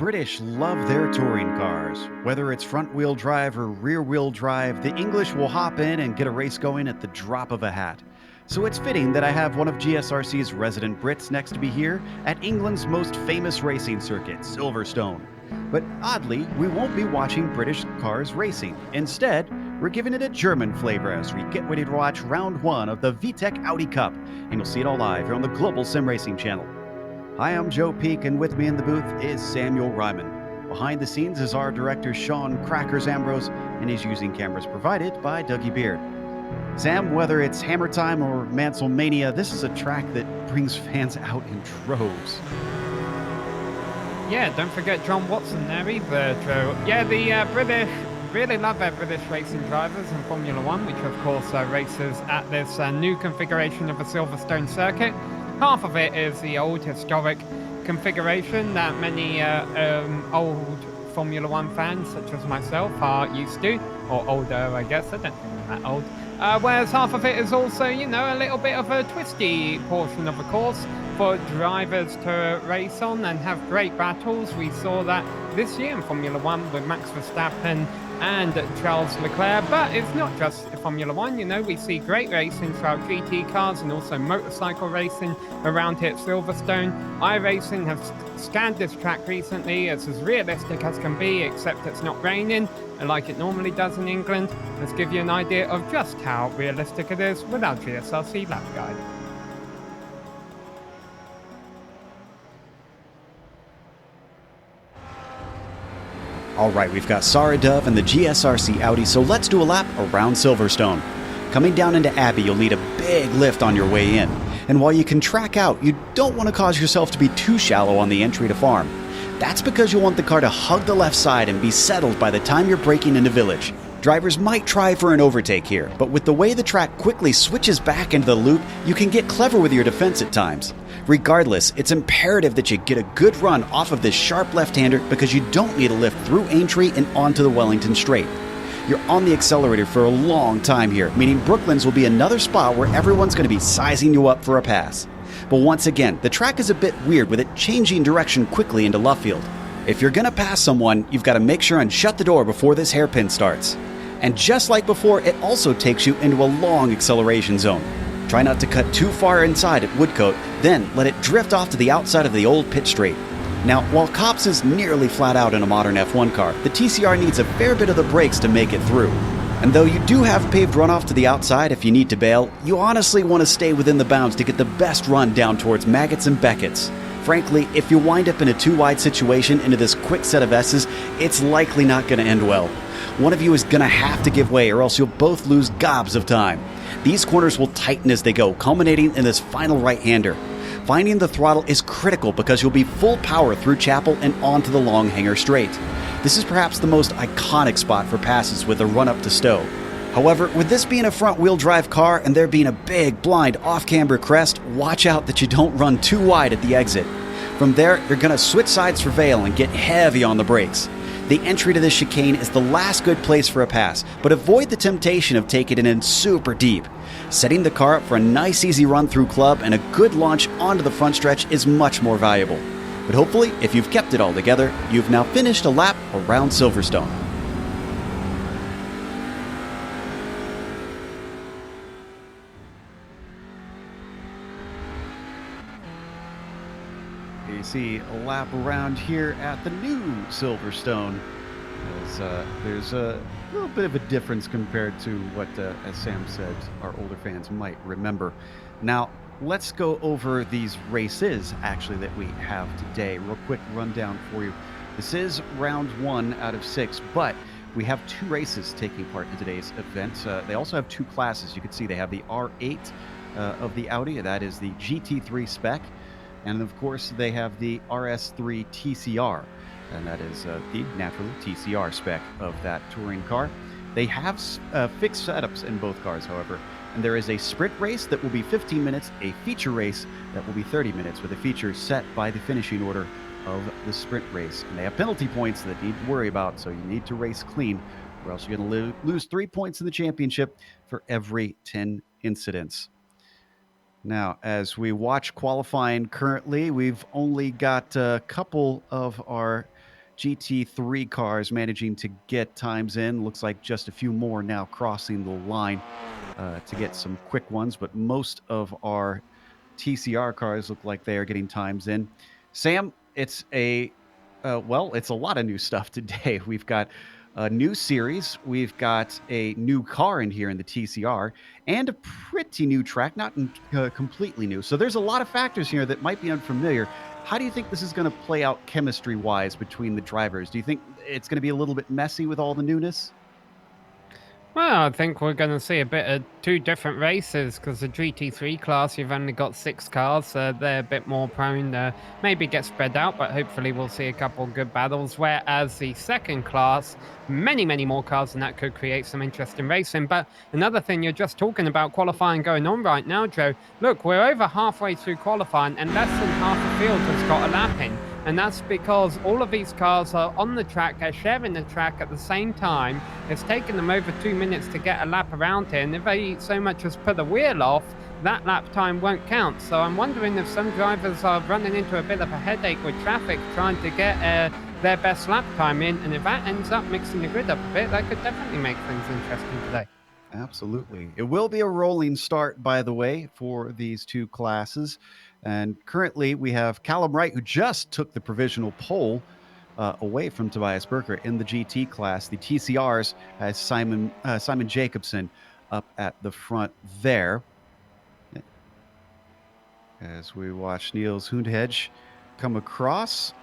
British love their touring cars. Whether it's front-wheel drive or rear-wheel drive, the English will hop in and get a race going at the drop of a hat. So it's fitting that I have one of GSRC's resident Brits next to me here at England's most famous racing circuit, Silverstone. But oddly, we won't be watching British cars racing. Instead, we're giving it a German flavor as we get ready to watch round one of the V-TEC Audi Cup, and you'll see it all live here on the Global SimRacing Channel. Hi, I'm Joe Peak, and with me in the booth is Samuel Ryman. Behind the scenes is our director Sean Crackers Ambrose, and he's using cameras provided by Dougie Beard. Sam, whether it's Hammer Time or Mansell Mania, this is a track that brings fans out in droves. Yeah, don't forget John Watson there either, Joe. Yeah, the British really love their British racing drivers in Formula One, which of course races at this new configuration of the Silverstone circuit. Half of it is the old historic configuration that many old Formula One fans, such as myself, are used to, or older, I guess. I don't think I'm that old. Whereas half of it is also, you know, a little bit of a twisty portion of the course for drivers to race on and have great battles. We saw that this year in Formula One with Max Verstappen and Charles Leclerc, but it's not just Formula One, you know, we see great racing throughout GT cars and also motorcycle racing around here at Silverstone. iRacing has scanned this track recently. It's as realistic as can be, except it's not raining like it normally does in England. Let's give you an idea of just how realistic it is with our GSRC lap guide. All right, we've got Sarah Dove and the GSRC Audi, so let's do a lap around Silverstone. Coming down into Abbey, you'll need a big lift on your way in. And while you can track out, you don't want to cause yourself to be too shallow on the entry to farm. That's because you'll want the car to hug the left side and be settled by the time you're braking into Village. Drivers might try for an overtake here, but with the way the track quickly switches back into the loop, you can get clever with your defense at times. Regardless, it's imperative that you get a good run off of this sharp left-hander because you don't need a lift through Aintree and onto the Wellington Straight. You're on the accelerator for a long time here, meaning Brooklands will be another spot where everyone's going to be sizing you up for a pass. But once again, the track is a bit weird with it changing direction quickly into Luffield. If you're going to pass someone, you've got to make sure and shut the door before this hairpin starts. And just like before, it also takes you into a long acceleration zone. Try not to cut too far inside at Woodcote, then let it drift off to the outside of the old pit straight. Now, while Copse is nearly flat out in a modern F1 car, the TCR needs a fair bit of the brakes to make it through. And though you do have paved runoff to the outside if you need to bail, you honestly want to stay within the bounds to get the best run down towards Maggots and Beckett's. Frankly, if you wind up in a too-wide situation into this quick set of S's, it's likely not going to end well. One of you is going to have to give way or else you'll both lose gobs of time. These corners will tighten as they go, culminating in this final right-hander. Finding the throttle is critical because you'll be full power through Chapel and onto the long hanger straight. This is perhaps the most iconic spot for passes with a run-up to Stowe. However, with this being a front-wheel drive car and there being a big, blind, off-camber crest, watch out that you don't run too wide at the exit. From there, you're going to switch sides for Vale and get heavy on the brakes. The entry to this chicane is the last good place for a pass, but avoid the temptation of taking it in super deep. Setting the car up for a nice easy run through Club and a good launch onto the front stretch is much more valuable. But hopefully, if you've kept it all together, you've now finished a lap around Silverstone. You see a lap around here at the new Silverstone. There's a little bit of a difference compared to what, as Sam said, our older fans might remember. Now, let's go over these races, actually, that we have today. Real quick rundown for you. This is round 1 out of 6, but we have 2 races taking part in today's event. They also have 2 classes. You can see they have the R8 of the Audi. That is the GT3 spec. And, of course, they have the RS3 TCR. And that is the naturally TCR spec of that touring car. They have fixed setups in both cars, however, and there is a sprint race that will be 15 minutes, a feature race that will be 30 minutes, with a feature set by the finishing order of the sprint race. And they have penalty points that you need to worry about, so you need to race clean, or else you're going to lose 3 points in the championship for every 10 incidents. Now, as we watch qualifying currently, we've only got a couple of our GT3 cars managing to get times in. Looks like just a few more now crossing the line to get some quick ones, but most of our TCR cars look like they are getting times in. Sam, it's it's a lot of new stuff today. We've got a new series, we've got a new car in here in the TCR, and a pretty new track, not completely new. So there's a lot of factors here that might be unfamiliar. How do you think this is going to play out chemistry-wise between the drivers? Do you think it's going to be a little bit messy with all the newness? Well, I think we're going to see a bit of two different races because the GT3 class, you've only got 6 cars, so they're a bit more prone to maybe get spread out, but hopefully we'll see a couple good battles. Whereas the second class, many, many more cars, and that could create some interesting racing. But another thing, you're just talking about qualifying going on right now, Joe. Look, we're over halfway through qualifying, and less than half the field has got a lap in. And that's because all of these cars are on the track, they're sharing the track at the same time. It's taken them over 2 minutes to get a lap around here, and if they so much as put a wheel off, that lap time won't count. So I'm wondering if some drivers are running into a bit of a headache with traffic trying to get their best lap time in, and if that ends up mixing the grid up a bit, that could definitely make things interesting today. Absolutely. It will be a rolling start, by the way, for these two classes. And currently, we have Callum Wright, who just took the provisional pole away from Tobias Berger in the GT class. The TCRs has Simon Jacobson up at the front there. As we watch Niels Hundhedge come across.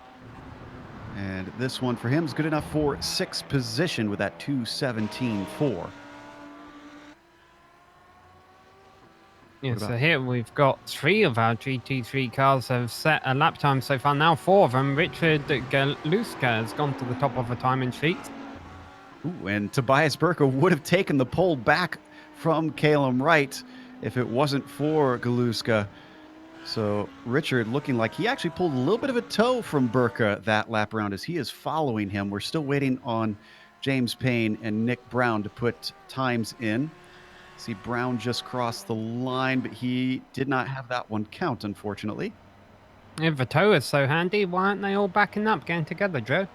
And this one for him is good enough for 6th position with that 2:17.4. Yeah, so here we've got 3 of our GT3 cars have set a lap time so far. Now 4 of them. Richard Galuska has gone to the top of the timing sheet. Ooh, and Tobias Berger would have taken the pole back from Callum Wright if it wasn't for Galuska. So Richard looking like he actually pulled a little bit of a toe from Berger that lap around as he is following him. We're still waiting on James Payne and Nick Brown to put times in. See, Brown just crossed the line, but he did not have that one count, unfortunately. If the toe is so handy, why aren't they all backing up, getting together, Joe?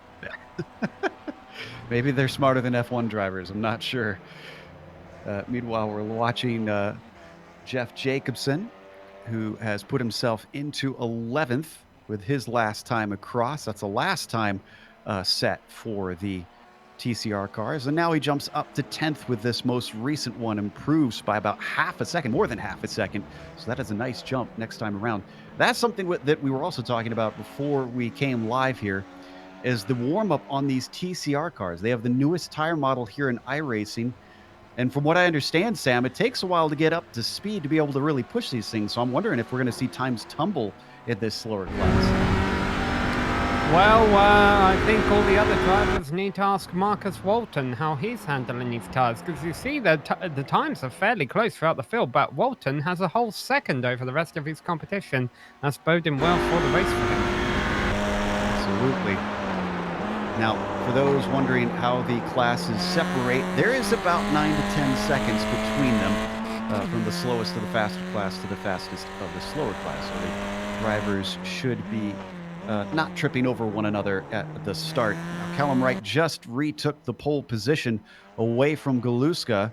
Maybe they're smarter than F1 drivers. I'm not sure. Meanwhile, we're watching Jeff Jacobson, who has put himself into 11th with his last time across. That's the last time set for the TCR cars, and now he jumps up to 10th with this most recent one, improves by about half a second, more than half a second. So that is a nice jump next time around. That's something that we were also talking about before we came live here, is the warm-up on these TCR cars. They have the newest tire model here in iRacing, and from what I understand, Sam, it takes a while to get up to speed to be able to really push these things. So I'm wondering if we're going to see times tumble in this slower class. Well, I think all the other drivers need to ask Marcus Walton how he's handling these tyres, because you see the times are fairly close throughout the field, but Walton has a whole second over the rest of his competition. That's boding well for the race for him. Absolutely. Now, for those wondering how the classes separate, there is about 9 to 10 seconds between them from the slowest of the faster class to the fastest of the slower class. So the drivers should be not tripping over one another at the start. Now, Callum Wright just retook the pole position away from Galuska.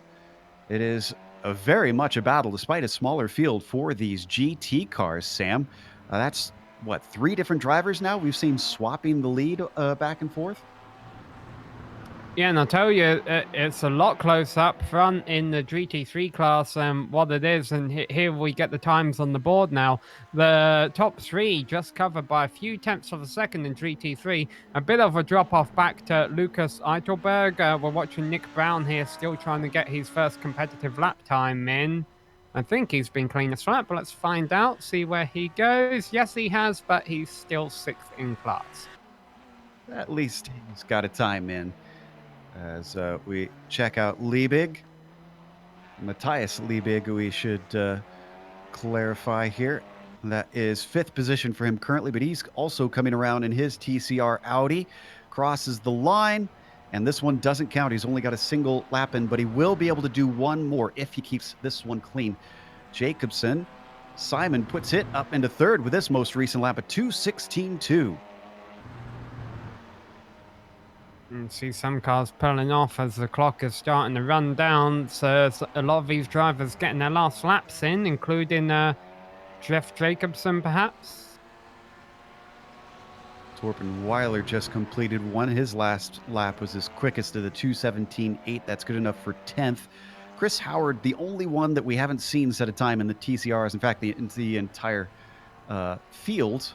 It is very much a battle, despite a smaller field for these GT cars, Sam. That's, what, 3 different drivers now we've seen swapping the lead back and forth? Yeah, and I'll tell you, it's a lot close up front in the GT3 class what it is, and here we get the times on the board now. The top 3 just covered by a few tenths of a second in GT3. A bit of a drop-off back to Lucas Eitelberg. We're watching Nick Brown here, still trying to get his first competitive lap time in. I think he's been clean as flat, but let's find out, see where he goes. Yes, he has, but he's still 6th in class. At least he's got a time in. As we check out Liebig, Matthias Liebig, we should clarify here. That is 5th position for him currently, but he's also coming around in his TCR Audi, crosses the line, and this one doesn't count. He's only got a single lap in, but he will be able to do one more if he keeps this one clean. Jacobson, Simon puts it up into 3rd with this most recent lap at 2:16.2. And see some cars pulling off as the clock is starting to run down. So a lot of these drivers getting their last laps in, including Jeff Jacobson, perhaps. Torben Weiler just completed one. His last lap was his quickest of the 2:17.8. That's good enough for 10th. Chris Howard, the only one that we haven't seen set a time in the TCRs. In fact, the entire field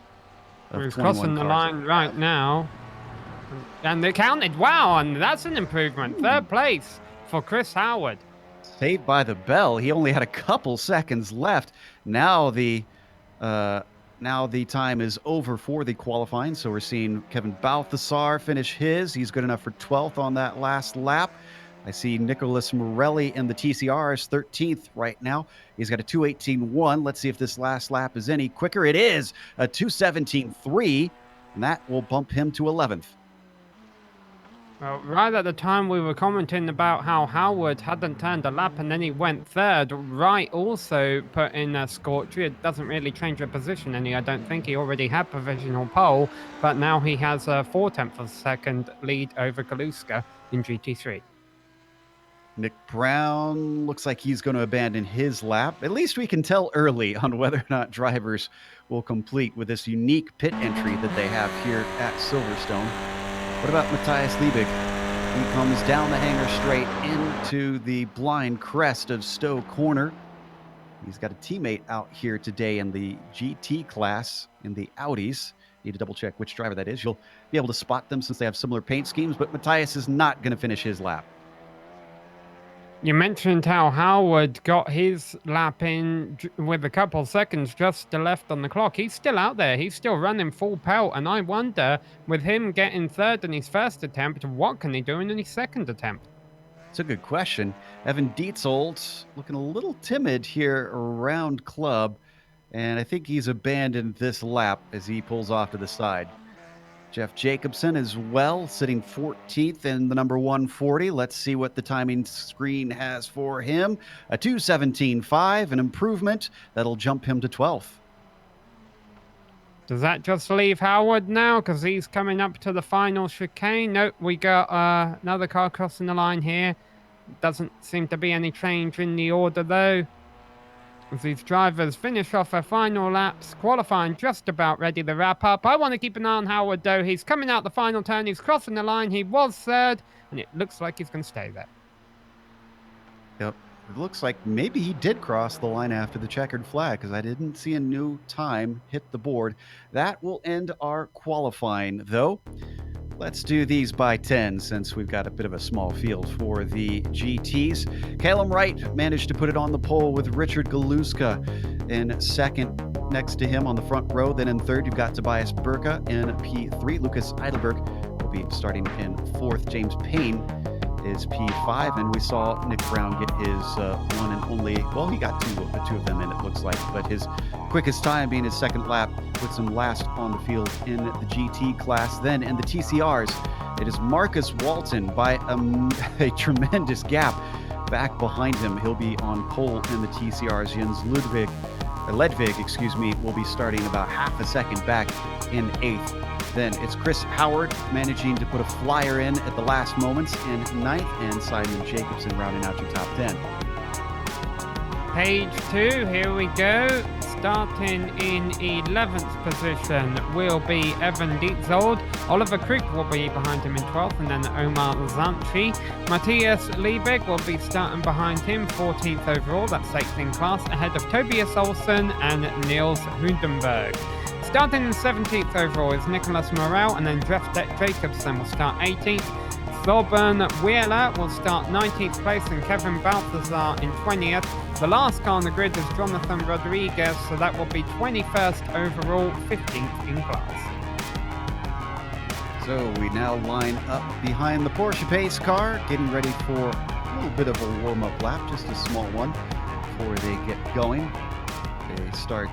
of He's 21 crossing the cars. line right now. And they counted. Wow, and that's an improvement. Third place for Chris Howard. Saved by the bell. He only had a couple seconds left. Now the time is over for the qualifying. So we're seeing Kevin Balthasar finish his. He's good enough for 12th on that last lap. I see Nicholas Morelli in the TCRs 13th right now. He's got a 2:18.1. Let's see if this last lap is any quicker. It is a 2:17.3, and that will bump him to 11th. Well, right at the time we were commenting about how Howard hadn't turned a lap and then he went third, Wright also put in a Scorcher. It doesn't really change the position any, I don't think. He already had provisional pole, but now he has a 4/10 of a second lead over Galuska in GT3. Nick Brown looks like he's going to abandon his lap. At least we can tell early on whether or not drivers will complete with this unique pit entry that they have here at Silverstone. What about Matthias Liebig? He comes down the hanger straight into the blind crest of Stowe Corner. He's got a teammate out here today in the GT class in the Audis. Need to double check which driver that is. You'll be able to spot them since they have similar paint schemes, but Matthias is not going to finish his lap. You mentioned how Howard got his lap in with a couple seconds just left on the clock. He's still out there. He's still running full pelt. And I wonder, with him getting third in his first attempt, what can he do in his second attempt? It's a good question. Evan Dietzold looking a little timid here around club. And I think he's abandoned this lap as he pulls off to the side. Jeff Jacobson as well, sitting 14th in the number 140. Let's see what the timing screen has for him. A 2:17.5, an improvement that'll jump him to 12th. Does that just leave Howard now? Because he's coming up to the final chicane. Nope, we got another car crossing the line here. Doesn't seem to be any change in the order, though. As these drivers finish off their final laps, qualifying just about ready to wrap up. I want to keep an eye on Howard, though. He's coming out the final turn. He's crossing the line. He was third, and it looks like he's going to stay there. Yep. It looks like maybe he did cross the line after the checkered flag because I didn't see a new time hit the board. That will end our qualifying, though. Let's do these by 10 since we've got a bit of a small field for the GTs. Callum Wright managed to put it on the pole with Richard Galuska in second next to him on the front row. Then in third, you've got Tobias Burka in P3. Lucas Eidelberg will be starting in fourth. James Payne is P5, and we saw Nick Brown get his one and only, well, he got two of them in, it looks like, but his quickest time being his second lap, puts him last on the field in the GT class. Then in the TCRs, it is Marcus Walton by a tremendous gap back behind him. He'll be on pole in the TCRs. Jens Ledvig, will be starting about half a second back in 8th. Then it's Chris Howard managing to put a flyer in at the last moments in 9th, and Simon Jacobson rounding out your top 10. Page 2, here we go. Starting in 11th position will be Evan Dietzold. Oliver Krug will be behind him in 12th, and then Omar Zanchi. Matthias Liebig will be starting behind him, 14th overall. That's 8th in class, ahead of Tobias Olsen and Niels Hundenberg. Starting in 17th overall is Nicholas Morel, and then Jeff Jacobson will start 18th. Thorben Wheeler will start 19th place, and Kevin Balthasar in 20th. The last car on the grid is Jonathan Rodriguez, so that will be 21st overall, 15th in class. So we now line up behind the Porsche pace car, getting ready for a little bit of a warm-up lap, just a small one, before they get going. They start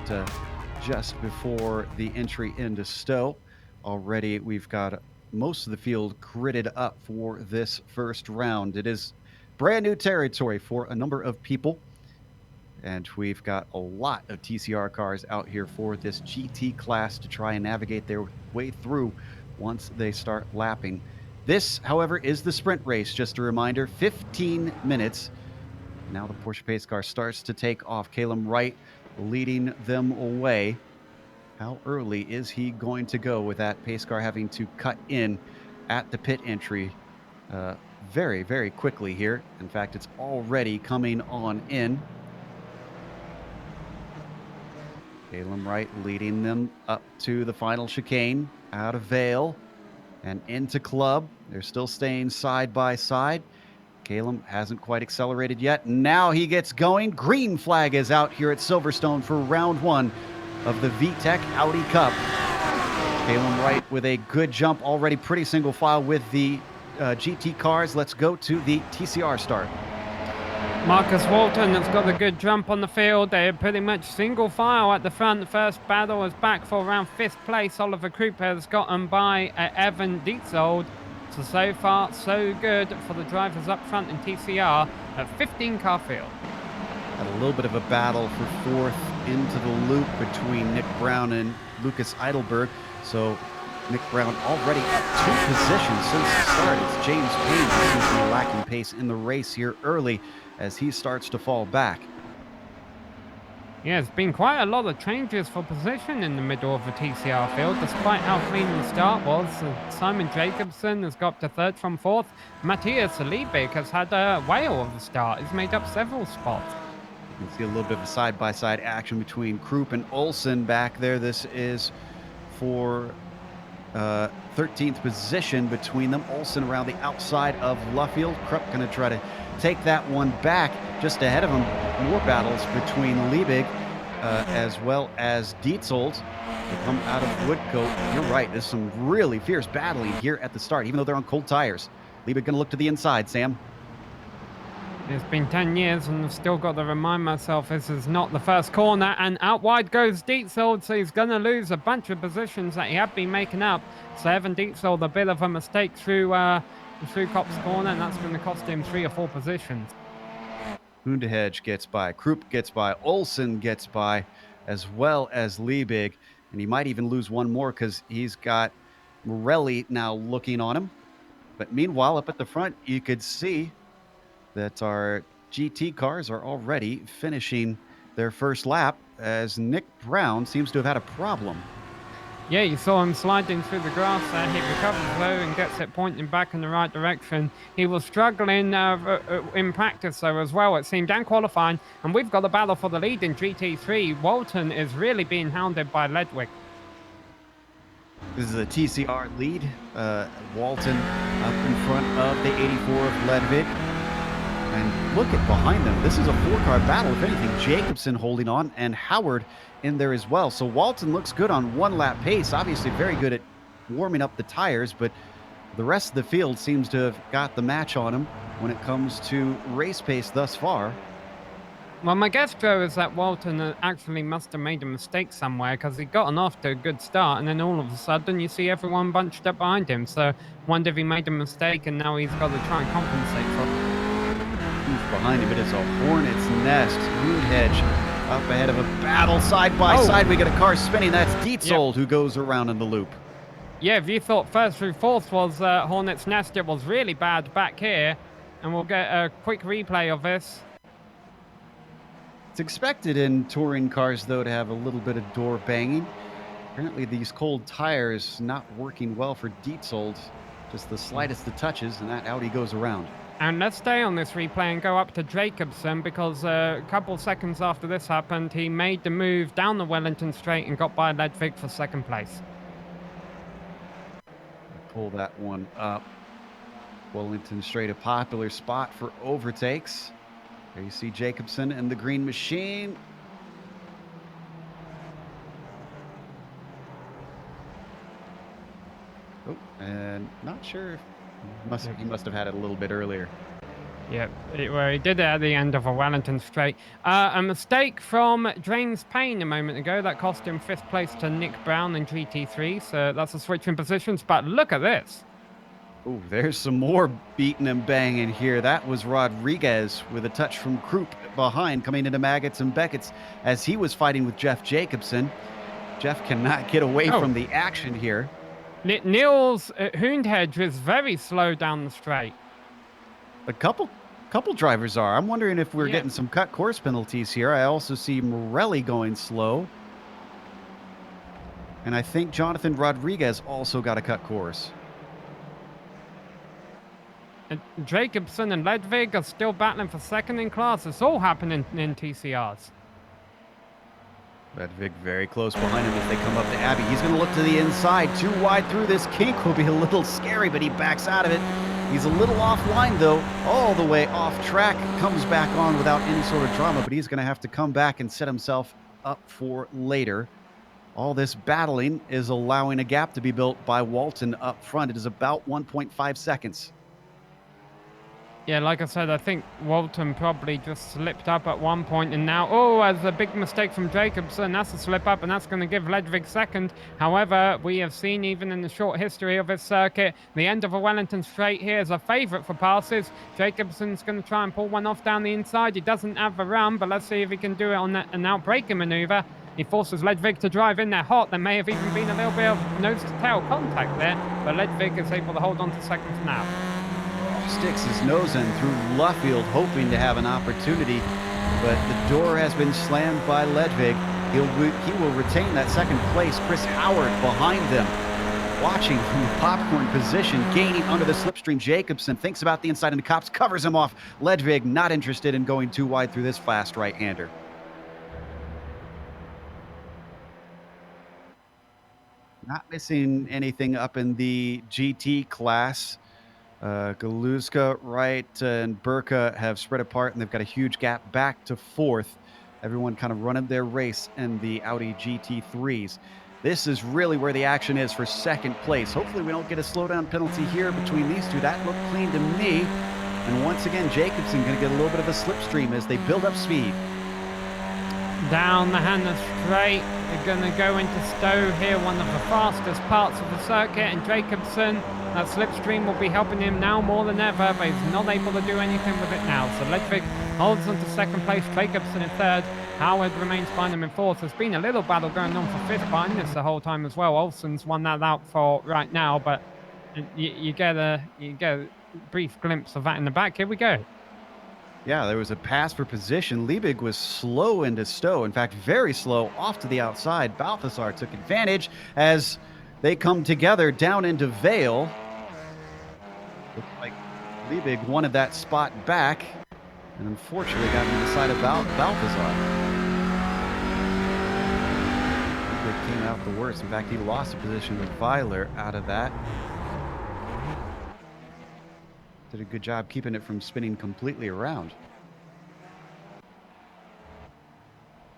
just before the entry into Stowe. Already we've got most of the field gridded up for this first round. It is brand new territory for a number of people, and we've got a lot of TCR cars out here for this GT class to try and navigate their way through once they start lapping. This, however, is the sprint race. Just a reminder, 15 minutes. Now the Porsche pace car starts to take off. Calum Wright leading them away. How early is he going to go with that pace car having to cut in at the pit entry very, very quickly here? In fact, it's already coming on in. Calum Wright leading them up to the final chicane, out of Vale and into Club. They're still staying side by side. Calum hasn't quite accelerated yet. Now he gets going. Green flag is out here at Silverstone for round one of the V-TEC Audi Cup. Calum Wright with a good jump, already pretty single file with the GT cars. Let's go to the TCR start. Marcus Walton has got a good jump on the field. They're pretty much single file at the front. The first battle is back for around 5th place. Oliver Krupp has gotten by Evan Dietzold. So far, so good for the drivers up front in TCR at 15 car field. Had a little bit of a battle for 4th into the loop between Nick Brown and Lucas Eidelberg. So Nick Brown already at 2 positions since the start. It's James Payne who seems to be lacking pace in the race here early as he starts to fall back. Yeah, there's been quite a lot of changes for position in the middle of the TCR field, despite how clean the start was. Simon Jacobson has got to 3rd from 4th. Matthias Liebig has had a whale of a start. He's made up several spots. You can see a little bit of a side-by-side action between Krupp and Olsen back there. This is for 13th position between them. Olsen around the outside of Luffield. Krupp going to try to take that one back. Just ahead of him, more battles between Liebig as well as Dietzold. They come out of Woodcote. You're right, there's some really fierce battling here at the start, even though they're on cold tires. Liebig going to look to the inside, Sam. It's been 10 years and I've still got to remind myself this is not the first corner, and out wide goes Dietzold, so he's going to lose a bunch of positions that he had been making up. So Evan Dietzold, a bit of a mistake through Cop's corner, and that's going to cost him 3 or 4 positions. Hundehedge gets by, Krupp gets by, Olsen gets by, as well as Liebig, and he might even lose one more because he's got Morelli now looking on him. But meanwhile, up at the front, you could see that our GT cars are already finishing their first lap as Nick Brown seems to have had a problem. Yeah, you saw him sliding through the grass there. He recovers though and gets it pointing back in the right direction. He was struggling in practice though as well, it seemed, and qualifying. And we've got a battle for the lead in GT3. Walton is really being hounded by Ledwig. This is a TCR lead. Walton up in front of the 84 of Ledwig. And look at behind them. This is a 4-car battle. If anything, Jacobson holding on and Howard in there as well. So Walton looks good on 1-lap pace. Obviously very good at warming up the tires, but the rest of the field seems to have got the match on him when it comes to race pace thus far. Well, my guess, Joe, is that Walton actually must have made a mistake somewhere because he'd gotten off to a good start, and then all of a sudden you see everyone bunched up behind him. So wonder if he made a mistake and now he's got to try and compensate for it. Behind him, it is a hornet's nest. Hundehedge up ahead of a battle side by side. We got a car spinning. That's Dietzold who goes around in the loop. Yeah, if you thought 1st through 4th was hornet's nest, it was really bad back here. And we'll get a quick replay of this. It's expected in touring cars, though, to have a little bit of door banging. Apparently, these cold tires not working well for Dietzold. Just the slightest of touches, and that Audi goes around. And let's stay on this replay and go up to Jacobson, because a couple seconds after this happened, he made the move down the Wellington Straight and got by Ledwig for 2nd place. Pull that one up. Wellington Straight, a popular spot for overtakes. There you see Jacobson and the green machine. Oh, and not sure if he must have had it a little bit earlier. Yep, well, he did it at the end of a Wellington Straight. A mistake from James Payne a moment ago. That cost him 5th place to Nick Brown in GT3, so that's a switch in positions. But look at this. Oh, there's some more beating and banging here. That was Rodriguez with a touch from Krupp behind, coming into Maggots and Beckett's as he was fighting with Jeff Jacobson. Jeff cannot get away from the action here. Niels Hoondhedge is very slow down the straight. A couple drivers are. I'm wondering if we're Yeah. getting some cut course penalties here. I also see Morelli going slow. And I think Jonathan Rodriguez also got a cut course. Jacobson and Ledvig are still battling for second in class. It's all happening in TCRs. Ledvig very close behind him as they come up to Abbey. He's going to look to the inside. Too wide through this kink will be a little scary, but he backs out of it. He's a little offline, though, all the way off track. Comes back on without any sort of drama, but he's going to have to come back and set himself up for later. All this battling is allowing a gap to be built by Walton up front. It is about 1.5 seconds. Yeah, like I said, I think Walton probably just slipped up at one point, and now, as a big mistake from Jacobson. That's a slip up, and that's going to give Ledvig second. However, we have seen, even in the short history of this circuit, the end of a Wellington straight here is a favourite for passes. Jacobson's going to try and pull one off down the inside. He doesn't have a run, but let's see if he can do it on an outbraking manoeuvre. He forces Ledvig to drive in there hot. There may have even been a little bit of nose-to-tail contact there, but Ledvig is able to hold on to second for now. Sticks his nose in through Luffield, hoping to have an opportunity, but the door has been slammed by Ledvig. He will retain that second place. Chris Howard behind them, watching from the popcorn position, gaining under the slipstream. Jacobson thinks about the inside, and the cops covers him off. Ledvig not interested in going too wide through this fast right-hander. Not missing anything up in the GT class. Galuska, Wright, and Burka have spread apart, and they've got a huge gap back to fourth. Everyone kind of running their race in the Audi GT3s. This is really where the action is for second place. Hopefully we don't get a slowdown penalty here between these two. That looked clean to me. And once again, Jacobson going to get a little bit of a slipstream as they build up speed. Down the Hannah straight, they're going to go into Stowe here, one of the fastest parts of the circuit, and Jacobson, that slipstream will be helping him now more than ever, but he's not able to do anything with it now. So Ledvig holds on to second place, Jacobson in third, Howard remains behind him in fourth. There's been a little battle going on for fifth behind this the whole time as well. Olsen's won that out for right now, but you get a brief glimpse of that in the back. Here we go. Yeah, there was a pass for position. Liebig was slow into Stowe. In fact, very slow off to the outside. Balthasar took advantage as they come together down into Vale. Looks like Liebig wanted that spot back, and unfortunately got to the side of Balthasar. Liebig came out the worst. In fact, he lost a position with Weiler out of that. Did a good job keeping it from spinning completely around.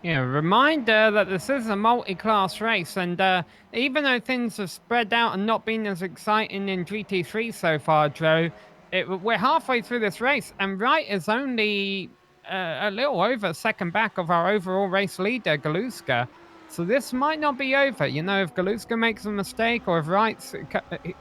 Yeah, reminder that this is a multi-class race, and even though things have spread out and not been as exciting in GT3 so far, Joe, we're halfway through this race, and Wright is only a little over second back of our overall race leader, Galuska. So this might not be over. You know, if Galuska makes a mistake, or if Wright's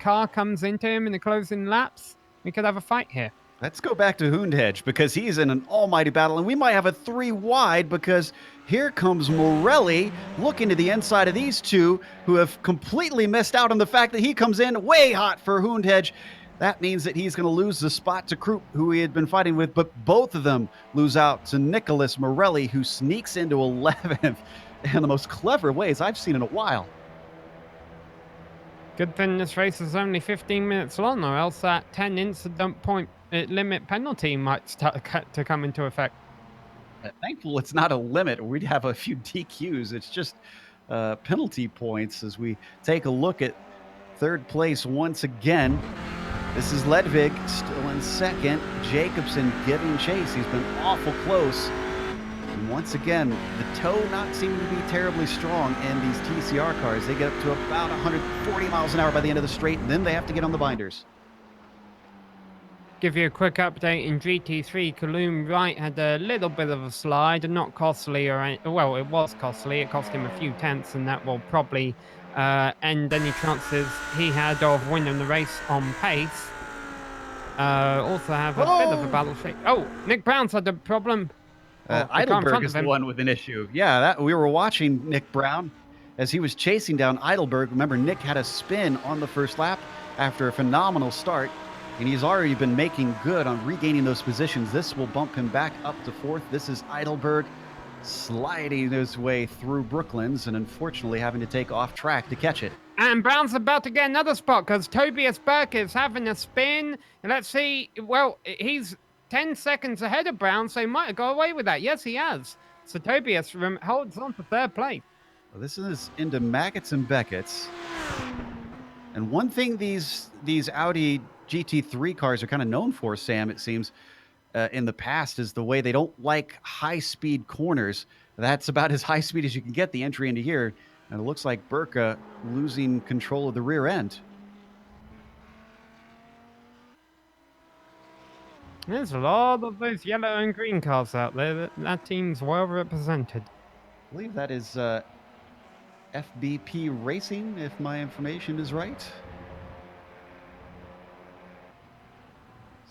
car comes into him in the closing laps, we could have a fight here. Let's go back to Hoondhedge, because he's in an almighty battle, and we might have a 3 wide, because here comes Morelli looking to the inside of these two who have completely missed out on the fact that he comes in way hot for Hoondhedge. That means that he's going to lose the spot to Krupp, who he had been fighting with, but both of them lose out to Nicholas Morelli, who sneaks into 11th in the most clever ways I've seen in a while. Good thing this race is only 15 minutes long, or else that 10 incident point limit penalty might start to come into effect. Thankful it's not a limit. We'd have a few DQs. It's just penalty points as we take a look at third place once again. This is Ledvig still in second. Jacobson giving chase. He's been awful close. And once again, the toe not seeming to be terribly strong in these TCR cars. They get up to about 140 miles an hour by the end of the straight, and then they have to get on the binders. Give you a quick update in GT3. Coloum Wright had a little bit of a slide, not costly, well, it was costly. It cost him a few tenths, and that will probably end any chances he had of winning the race on pace. Also have a bit of a battle shake. Oh, Nick Brown's had a problem. Eidelberg is the one with an issue. Yeah, we were watching Nick Brown. as he was chasing down Eidelberg. Remember, Nick had a spin on the first lap after a phenomenal start, and he's already been making good on regaining those positions. This will bump him back up to 4th. This is Eidelberg sliding his way through Brooklands and unfortunately having to take off track to catch it. And Brown's about to get another spot because Tobias Burke is having a spin. And let's see. Well, he's 10 seconds ahead of Brown, so he might have got away with that. Yes, he has. So Tobias holds on to 3rd place. Well, this is into Maggots and Beckett's. And one thing these Audi GT3 cars are kind of known for, Sam, it seems, in the past, is the way they don't like high-speed corners. That's about as high speed as you can get the entry into here. And it looks like Burka losing control of the rear end. There's a lot of those yellow and green cars out there. That team's well represented. I believe that is FBP Racing, if my information is right.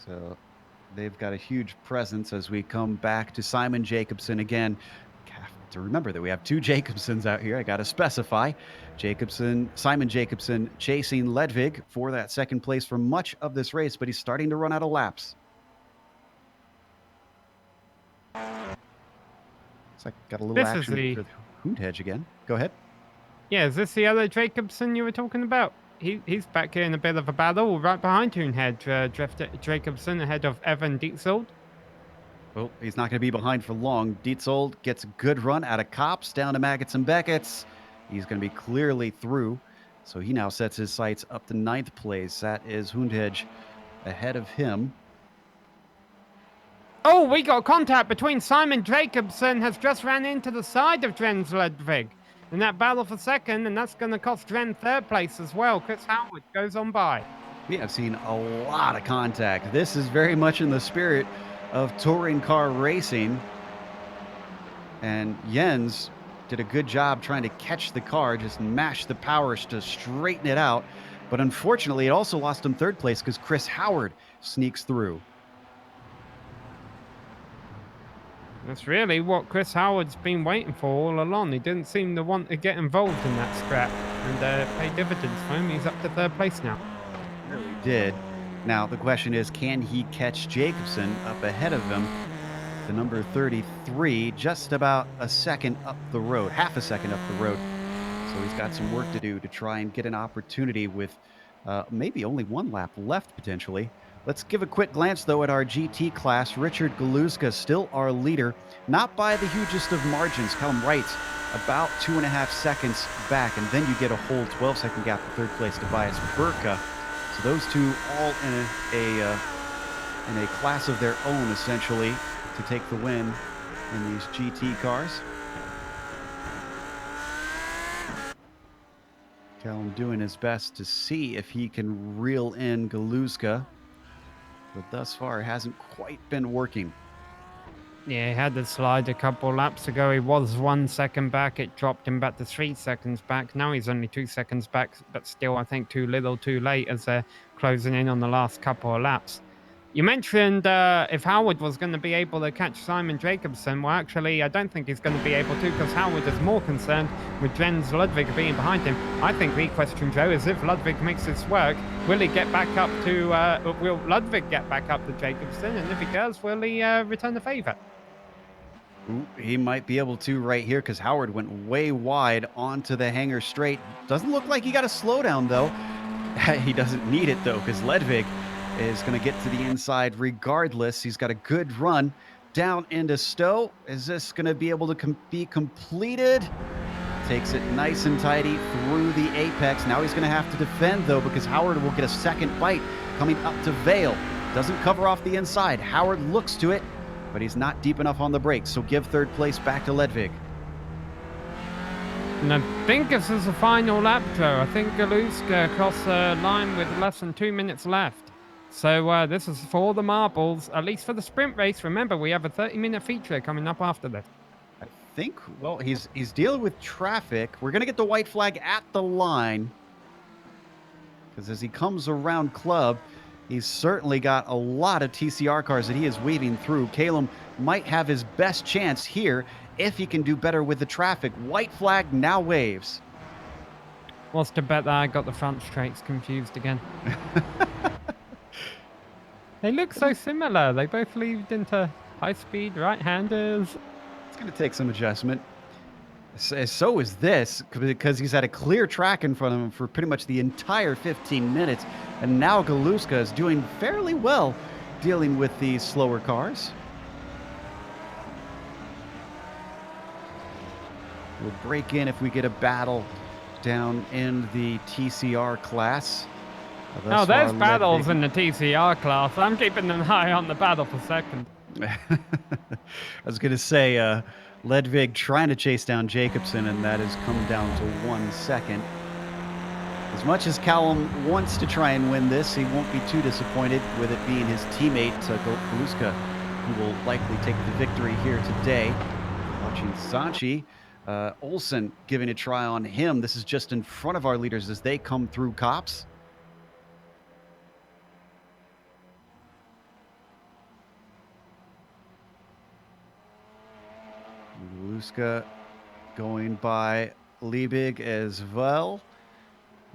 So they've got a huge presence as we come back to Simon Jacobson again. To remember that we have 2 Jacobsons out here. I got to specify. Simon Jacobson chasing Ledvig for that 2nd place for much of this race, but he's starting to run out of laps. Looks like got a little action for the Hundhedge again. Go ahead. Yeah, is this the other Jacobson you were talking about? He's back here in a bit of a battle right behind Hundhedge. Jacobson ahead of Evan Dietzold. Well, he's not going to be behind for long. Dietzold gets a good run out of Kops down to Maggots and Beckett's. He's going to be clearly through. So he now sets his sights up to 9th place. That is Hundhedge ahead of him. Oh, we got contact between Simon Jacobson has just ran into the side of Dren's Ledvig in that battle for 2nd, and that's going to cost Dren 3rd place as well. Chris Howard goes on by. We have seen a lot of contact. This is very much in the spirit of touring car racing, and Jens did a good job trying to catch the car, just mash the powers to straighten it out, but unfortunately it also lost him 3rd place because Chris Howard sneaks through. That's really what Chris Howard's been waiting for all along. He didn't seem to want to get involved in that scrap and pay dividends for him. He's up to 3rd place now. He really did. Now, the question is, can he catch Jacobson up ahead of him? The number 33, just about a second up the road, half a second up the road. So he's got some work to do to try and get an opportunity with maybe only 1 lap left, potentially. Let's give a quick glance, though, at our GT class. Richard Galuzka still our leader, not by the hugest of margins. Callum Wright about 2.5 seconds back, and then you get a whole 12-second gap to 3rd place, Tobias Burka. So those 2 all in a class of their own, essentially, to take the win in these GT cars. Callum doing his best to see if he can reel in Galuzka, but thus far it hasn't quite been working. Yeah, he had to slide a couple laps ago. He was 1 second back. It dropped him back to 3 seconds back. Now he's only 2 seconds back, but still, I think, too little, too late as they're closing in on the last couple of laps. You mentioned if Howard was going to be able to catch Simon Jacobson. Well, actually, I don't think he's going to be able to because Howard is more concerned with Jens Ludwig being behind him. I think the question, Joe, is if Ludwig makes this work, will he get back up to, will Ludwig get back up to Jacobson? And if he does, will he return the favour? Ooh, he might be able to right here because Howard went way wide onto the hanger straight. Doesn't look like he got a slowdown, though. He doesn't need it, though, because Ludwig is going to get to the inside regardless. He's got a good run down into Stowe. Is this going to be able to be completed? Takes it nice and tidy through the apex. Now he's going to have to defend, though, because Howard will get a second bite coming up to Vale. Doesn't cover off the inside. Howard looks to it, but he's not deep enough on the brakes, so give 3rd place back to Ludwig. And I think this is the final lap, Joe. I think Galuska crossed the line with less than 2 minutes left. So this is for the marbles, at least for the sprint race. Remember, we have a 30-minute feature coming up after this. I think, well, he's dealing with traffic. We're going to get the white flag at the line, because as he comes around Club, he's certainly got a lot of TCR cars that he is weaving through. Calum might have his best chance here if he can do better with the traffic. White flag now waves. What's to bet that I got the front straights confused again? They look so similar. They both lead into high-speed right-handers. It's going to take some adjustment. So is this, because he's had a clear track in front of him for pretty much the entire 15 minutes. And now Galuska is doing fairly well dealing with these slower cars. We'll break in if we get a battle down in the TCR class. Oh, there's battles in the TCR class. I'm keeping an eye on the battle for second. I was going to say, Ledvig trying to chase down Jacobson, and that has come down to 1 second. As much as Callum wants to try and win this, he won't be too disappointed with it being his teammate, Galuska, who will likely take the victory here today. Watching Sanchi. Olsen giving a try on him. This is just in front of our leaders as they come through cops. Galuska going by Liebig as well.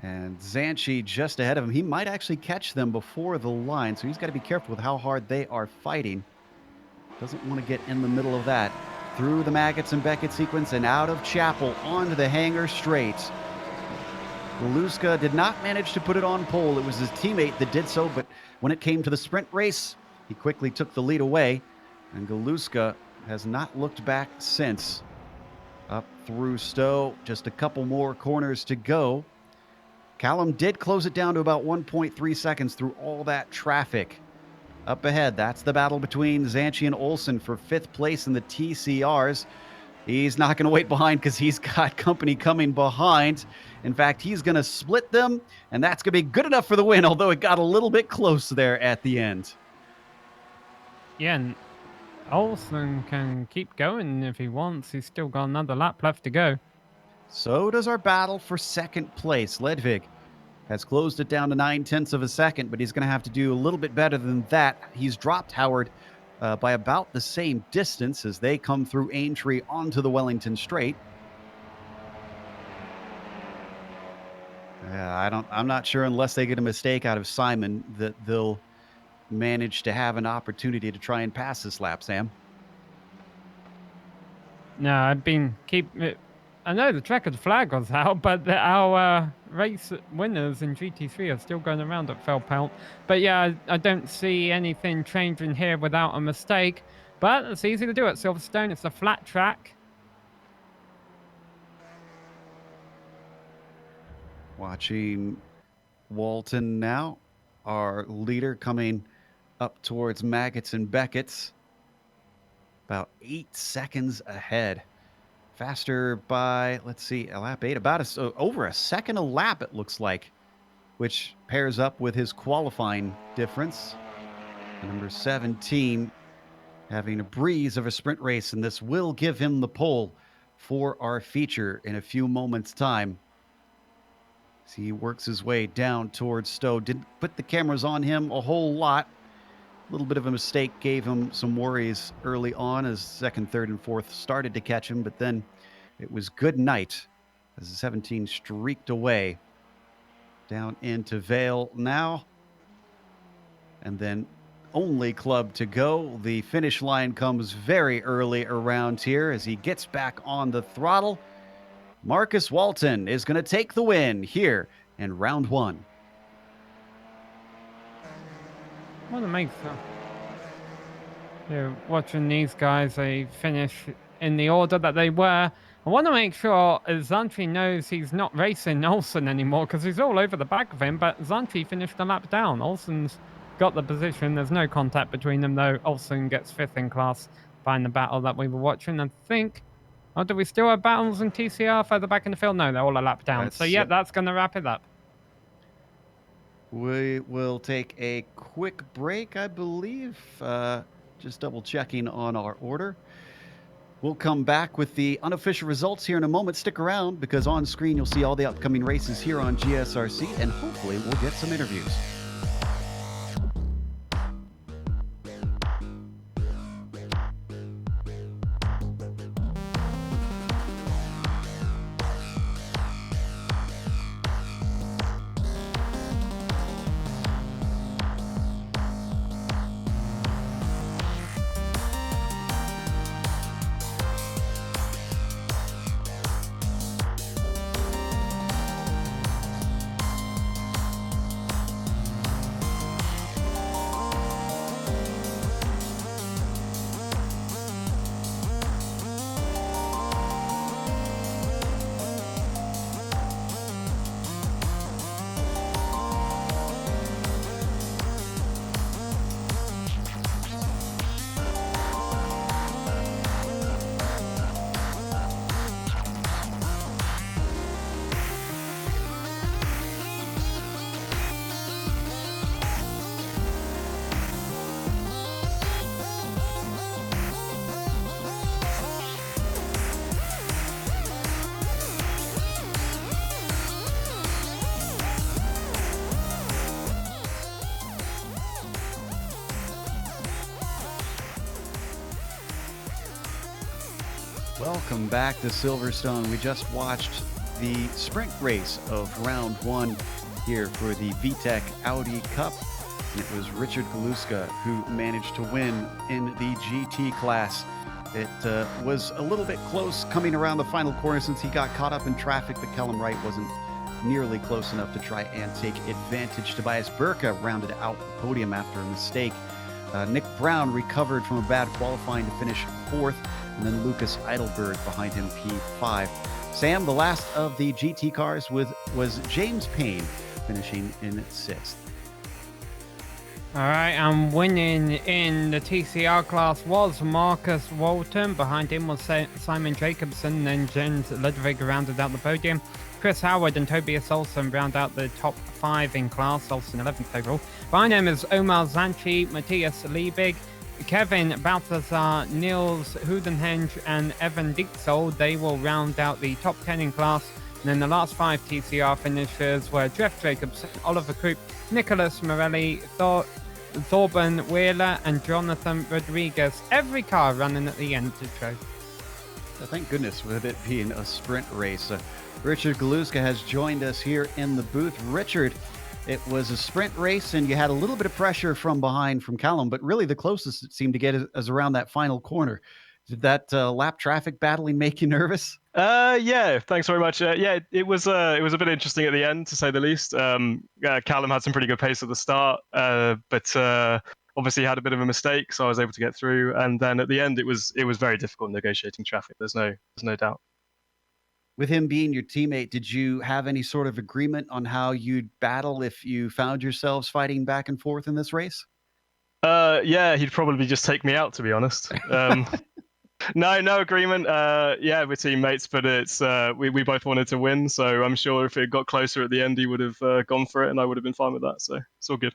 And Zanchi just ahead of him. He might actually catch them before the line, so he's got to be careful with how hard they are fighting. Doesn't want to get in the middle of that. Through the Maggots and Beckett sequence and out of Chapel onto the Hangar straight. Galuska did not manage to put it on pole. It was his teammate that did so, but when it came to the sprint race, he quickly took the lead away, and Galuska has not looked back since. Up through Stowe, just a couple more corners to go. Callum did close it down to about 1.3 seconds through all that traffic. Up ahead, that's the battle between Zanchi and Olsen for 5th place in the TCRs. He's not going to wait behind because he's got company coming behind. In fact, he's going to split them, and that's going to be good enough for the win, although it got a little bit close there at the end. Yeah, and Olsen can keep going if he wants. He's still got another lap left to go. So does our battle for 2nd place. Ledvig has closed it down to 9/10 of a second, but he's going to have to do a little bit better than that. He's dropped Howard by about the same distance as they come through Aintree onto the Wellington Straight. I'm not sure, unless they get a mistake out of Simon, that they'll manage to have an opportunity to try and pass this lap, Sam. No, I know the checkered flag was out, but our race winners in GT3 are still going around at Feldpelt. But yeah, I don't see anything changing here without a mistake. But it's easy to do at Silverstone. It's a flat track. Watching Walton now, our leader, coming up towards Maggots and Beckett's. About 8 seconds ahead. Faster by, let's see, a lap 8, about over a second a lap, it looks like, which pairs up with his qualifying difference. Number 17 having a breeze of a sprint race, and this will give him the pole for our feature in a few moments' time. As he works his way down towards Stowe. Didn't put the cameras on him a whole lot. A little bit of a mistake gave him some worries early on as 2nd, 3rd, and 4th started to catch him, but then it was good night as the 17 streaked away down into Vale now. And then only club to go. The finish line comes very early around here as he gets back on the throttle. Marcus Walton is going to take the win here in round 1. I want to make watching these guys, they finish in the order that they were. I want to make sure Zantri knows he's not racing Olsen anymore because he's all over the back of him, but Zantri finished the lap down. Olsen's got the position. There's no contact between them, though. Olsen gets 5th in class behind the battle that we were watching. I think, do we still have battles in TCR further back in the field? No, they're all a lap down. That's going to wrap it up. We will take a quick break, I believe. Just double checking on our order. We'll come back with the unofficial results here in a moment. Stick around because on screen you'll see all the upcoming races here on GSRC, and hopefully we'll get some interviews. Welcome back to Silverstone. We just watched the sprint race of round one here for the V-TEC Audi Cup. And it was Richard Galuska who managed to win in the GT class. It was a little bit close coming around the final corner since he got caught up in traffic, but Callum Wright wasn't nearly close enough to try and take advantage. Tobias Burka rounded out the podium after a mistake. Nick Brown recovered from a bad qualifying to finish fourth, and then Lucas Eidelberg behind him, P5. Sam, the last of the GT cars was James Payne, finishing in sixth. All right, and winning in the TCR class was Marcus Walton. Behind him was Simon Jacobson, then Jens Ludwig rounded out the podium. Chris Howard and Tobias Olsen round out the top 5 in class, Olsen 11th overall. Behind him is Omar Zanchi, Matthias Liebig, Kevin Balthazar, Niels Hudenhenge, and Evan Dixol. They will round out the top 10 in class. And then the last 5 TCR finishers were Jeff Jacobson, Oliver Krupp, Nicholas Morelli, Thorben Wheeler, and Jonathan Rodriguez. Every car running at the end to show. Thank goodness with it being a sprint race. Richard Galuska has joined us here in the booth. Richard, it was a sprint race and you had a little bit of pressure from behind from Callum, but really the closest it seemed to get is around that final corner. Did that lap traffic battling make you nervous? Yeah, thanks very much. Yeah, it was a bit interesting at the end, to say the least. Callum had some pretty good pace at the start, but obviously had a bit of a mistake, so I was able to get through. And then at the end, it was very difficult negotiating traffic. There's no doubt. With him being your teammate, did you have any sort of agreement on how you'd battle if you found yourselves fighting back and forth in this race? Yeah, he'd probably just take me out, to be honest. No agreement. Yeah, we're teammates, but it's we both wanted to win, so I'm sure if it got closer at the end, he would have gone for it, and I would have been fine with that. So it's all good.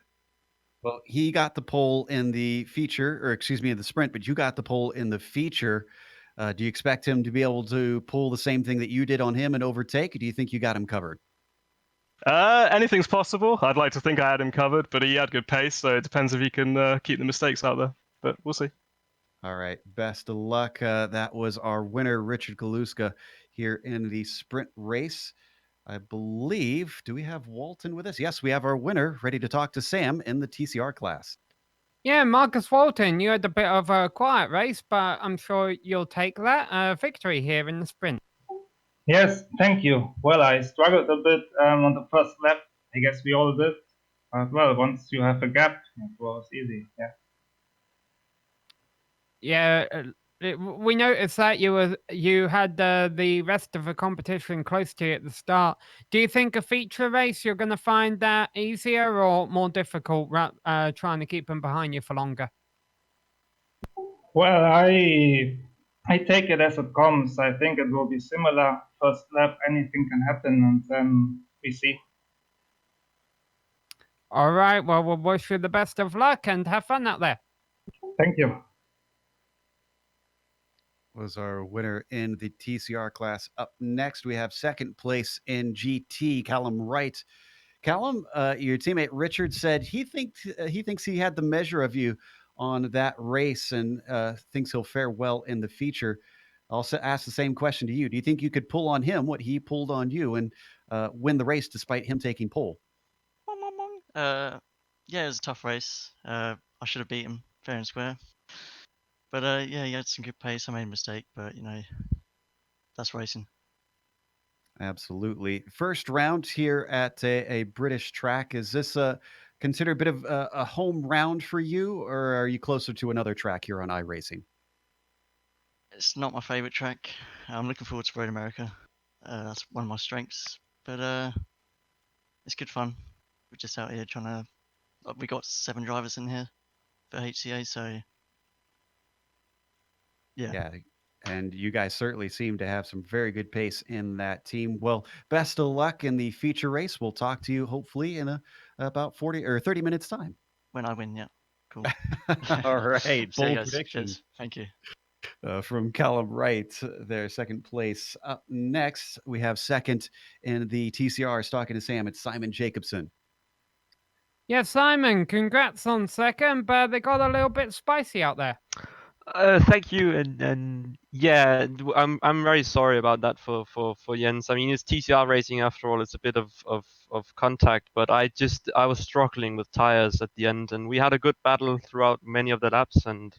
Well, he got the pole in the feature, or excuse me, in the sprint, but you got the pole in the feature. Do you expect him to be able to pull the same thing that you did on him and overtake? Or do you think you got him covered? Anything's possible. I'd like to think I had him covered, but he had good pace, so it depends if he can keep the mistakes out there. But we'll see. All right. Best of luck. That was our winner, Richard Galuska, here in the sprint race. I believe, do we have Walton with us? Yes, we have our winner ready to talk to Sam in the TCR class. Yeah, Marcus Walton, you had a bit of a quiet race, but I'm sure you'll take that victory here in the sprint. Yes, thank you. Well, I struggled a bit on the first lap. I guess we all did. But well, once you have a gap, it was easy. Yeah. Yeah, we noticed that you had the rest of the competition close to you at the start. Do you think a feature race you're going to find that easier or more difficult trying to keep them behind you for longer? Well, I take it as it comes. I think it will be similar. First lap, anything can happen, and then we see. All right. Well, we'll wish you the best of luck and have fun out there. Thank you. Was our winner in the TCR class. Up next, we have second place in GT, Callum Wright. Callum, your teammate Richard said he thinks he had the measure of you on that race and thinks he'll fare well in the feature. I'll ask the same question to you. Do you think you could pull on him what he pulled on you and win the race despite him taking pole? Yeah, it was a tough race. I should have beat him fair and square. But yeah, he had some good pace. I made a mistake, but that's racing. Absolutely. First round here at a British track. Is this considered a bit of a home round for you, or are you closer to another track here on iRacing? It's not my favorite track. I'm looking forward to Road America. That's one of my strengths. But it's good fun. We're just out here trying to. We got 7 drivers in here for HCA, so yeah. And you guys certainly seem to have some very good pace in that team. Well, best of luck in the feature race. We'll talk to you hopefully in about 40 or 30 minutes time. When I win, yeah. Cool. All right. Bold prediction. Thank you. From Callum Wright, their second place. Up next, we have second in the TCR. Talking to Sam, it's Simon Jacobson. Yeah, Simon, congrats on second, but they got a little bit spicy out there. Thank you, and yeah, I'm very sorry about that for Jens. I mean, it's TCR racing after all. It's a bit of contact, but I was struggling with tires at the end, and we had a good battle throughout many of the laps. And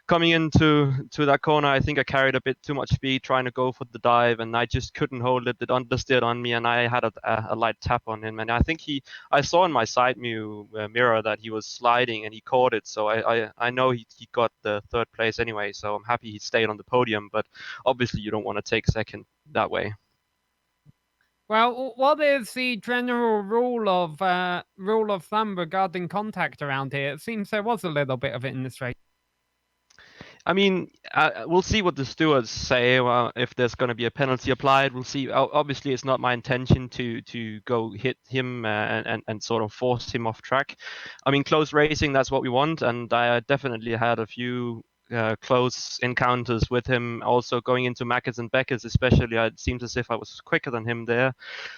coming into that corner, I think I carried a bit too much speed trying to go for the dive, and I just couldn't hold it. It understeered on me, and I had a light tap on him. And I think I saw in my side mirror that he was sliding, and he caught it. So I know he got the third place anyway. So I'm happy he stayed on the podium. But obviously, you don't want to take second that way. Well, what is the general rule of thumb regarding contact around here? It seems there was a little bit of it in this race. I mean, we'll see what the stewards say. If there's going to be a penalty applied, we'll see. Obviously, it's not my intention to go hit him and sort of force him off track. I mean, close racing, that's what we want, and I definitely had a few close encounters with him. Also, going into Mackes and Beckes, especially, it seemed as if I was quicker than him there.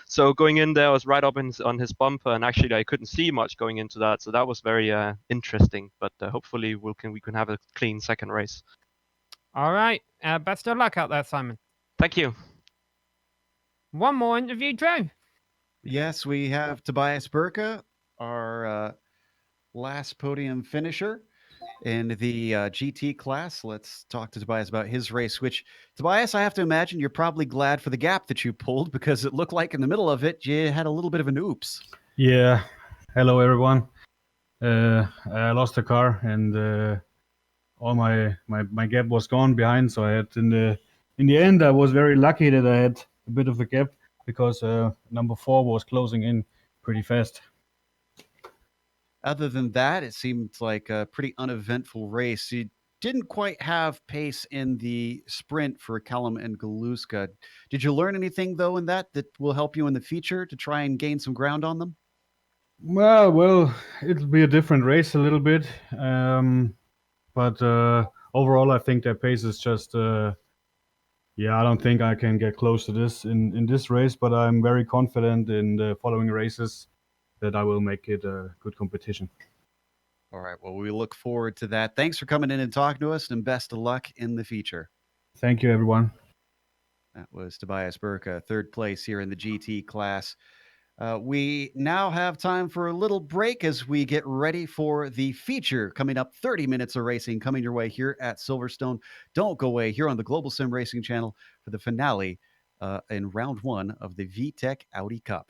So going in there, I was right up on his bumper, and actually, I couldn't see much going into that. So that was very interesting. But hopefully, we can have a clean second race. All right. Best of luck out there, Simon. Thank you. One more interview, Joe. Yes, we have Tobias Burka, our last podium finisher in the GT class. Let's talk to Tobias about his race, which, Tobias, I have to imagine you're probably glad for the gap that you pulled, because it looked like in the middle of it, you had a little bit of an oops. Yeah. Hello, everyone. I lost the car, and all my gap was gone behind. So I had in the end, I was very lucky that I had a bit of a gap, because number 4 was closing in pretty fast. Other than that, it seemed like a pretty uneventful race. You didn't quite have pace in the sprint for Callum and Galuska. Did you learn anything, though, in that will help you in the future to try and gain some ground on them? Well, it'll be a different race a little bit. But overall, I think their pace is just, I don't think I can get close to this in this race, but I'm very confident in the following races that I will make it a good competition. All right. Well, we look forward to that. Thanks for coming in and talking to us, and best of luck in the feature. Thank you, everyone. That was Tobias Burka, third place here in the GT class. We now have time for a little break as we get ready for the feature coming up. 30 minutes of racing coming your way here at Silverstone. Don't go away here on the Global SimRacing Channel for the finale in round 1 of the V-TEC Audi Cup.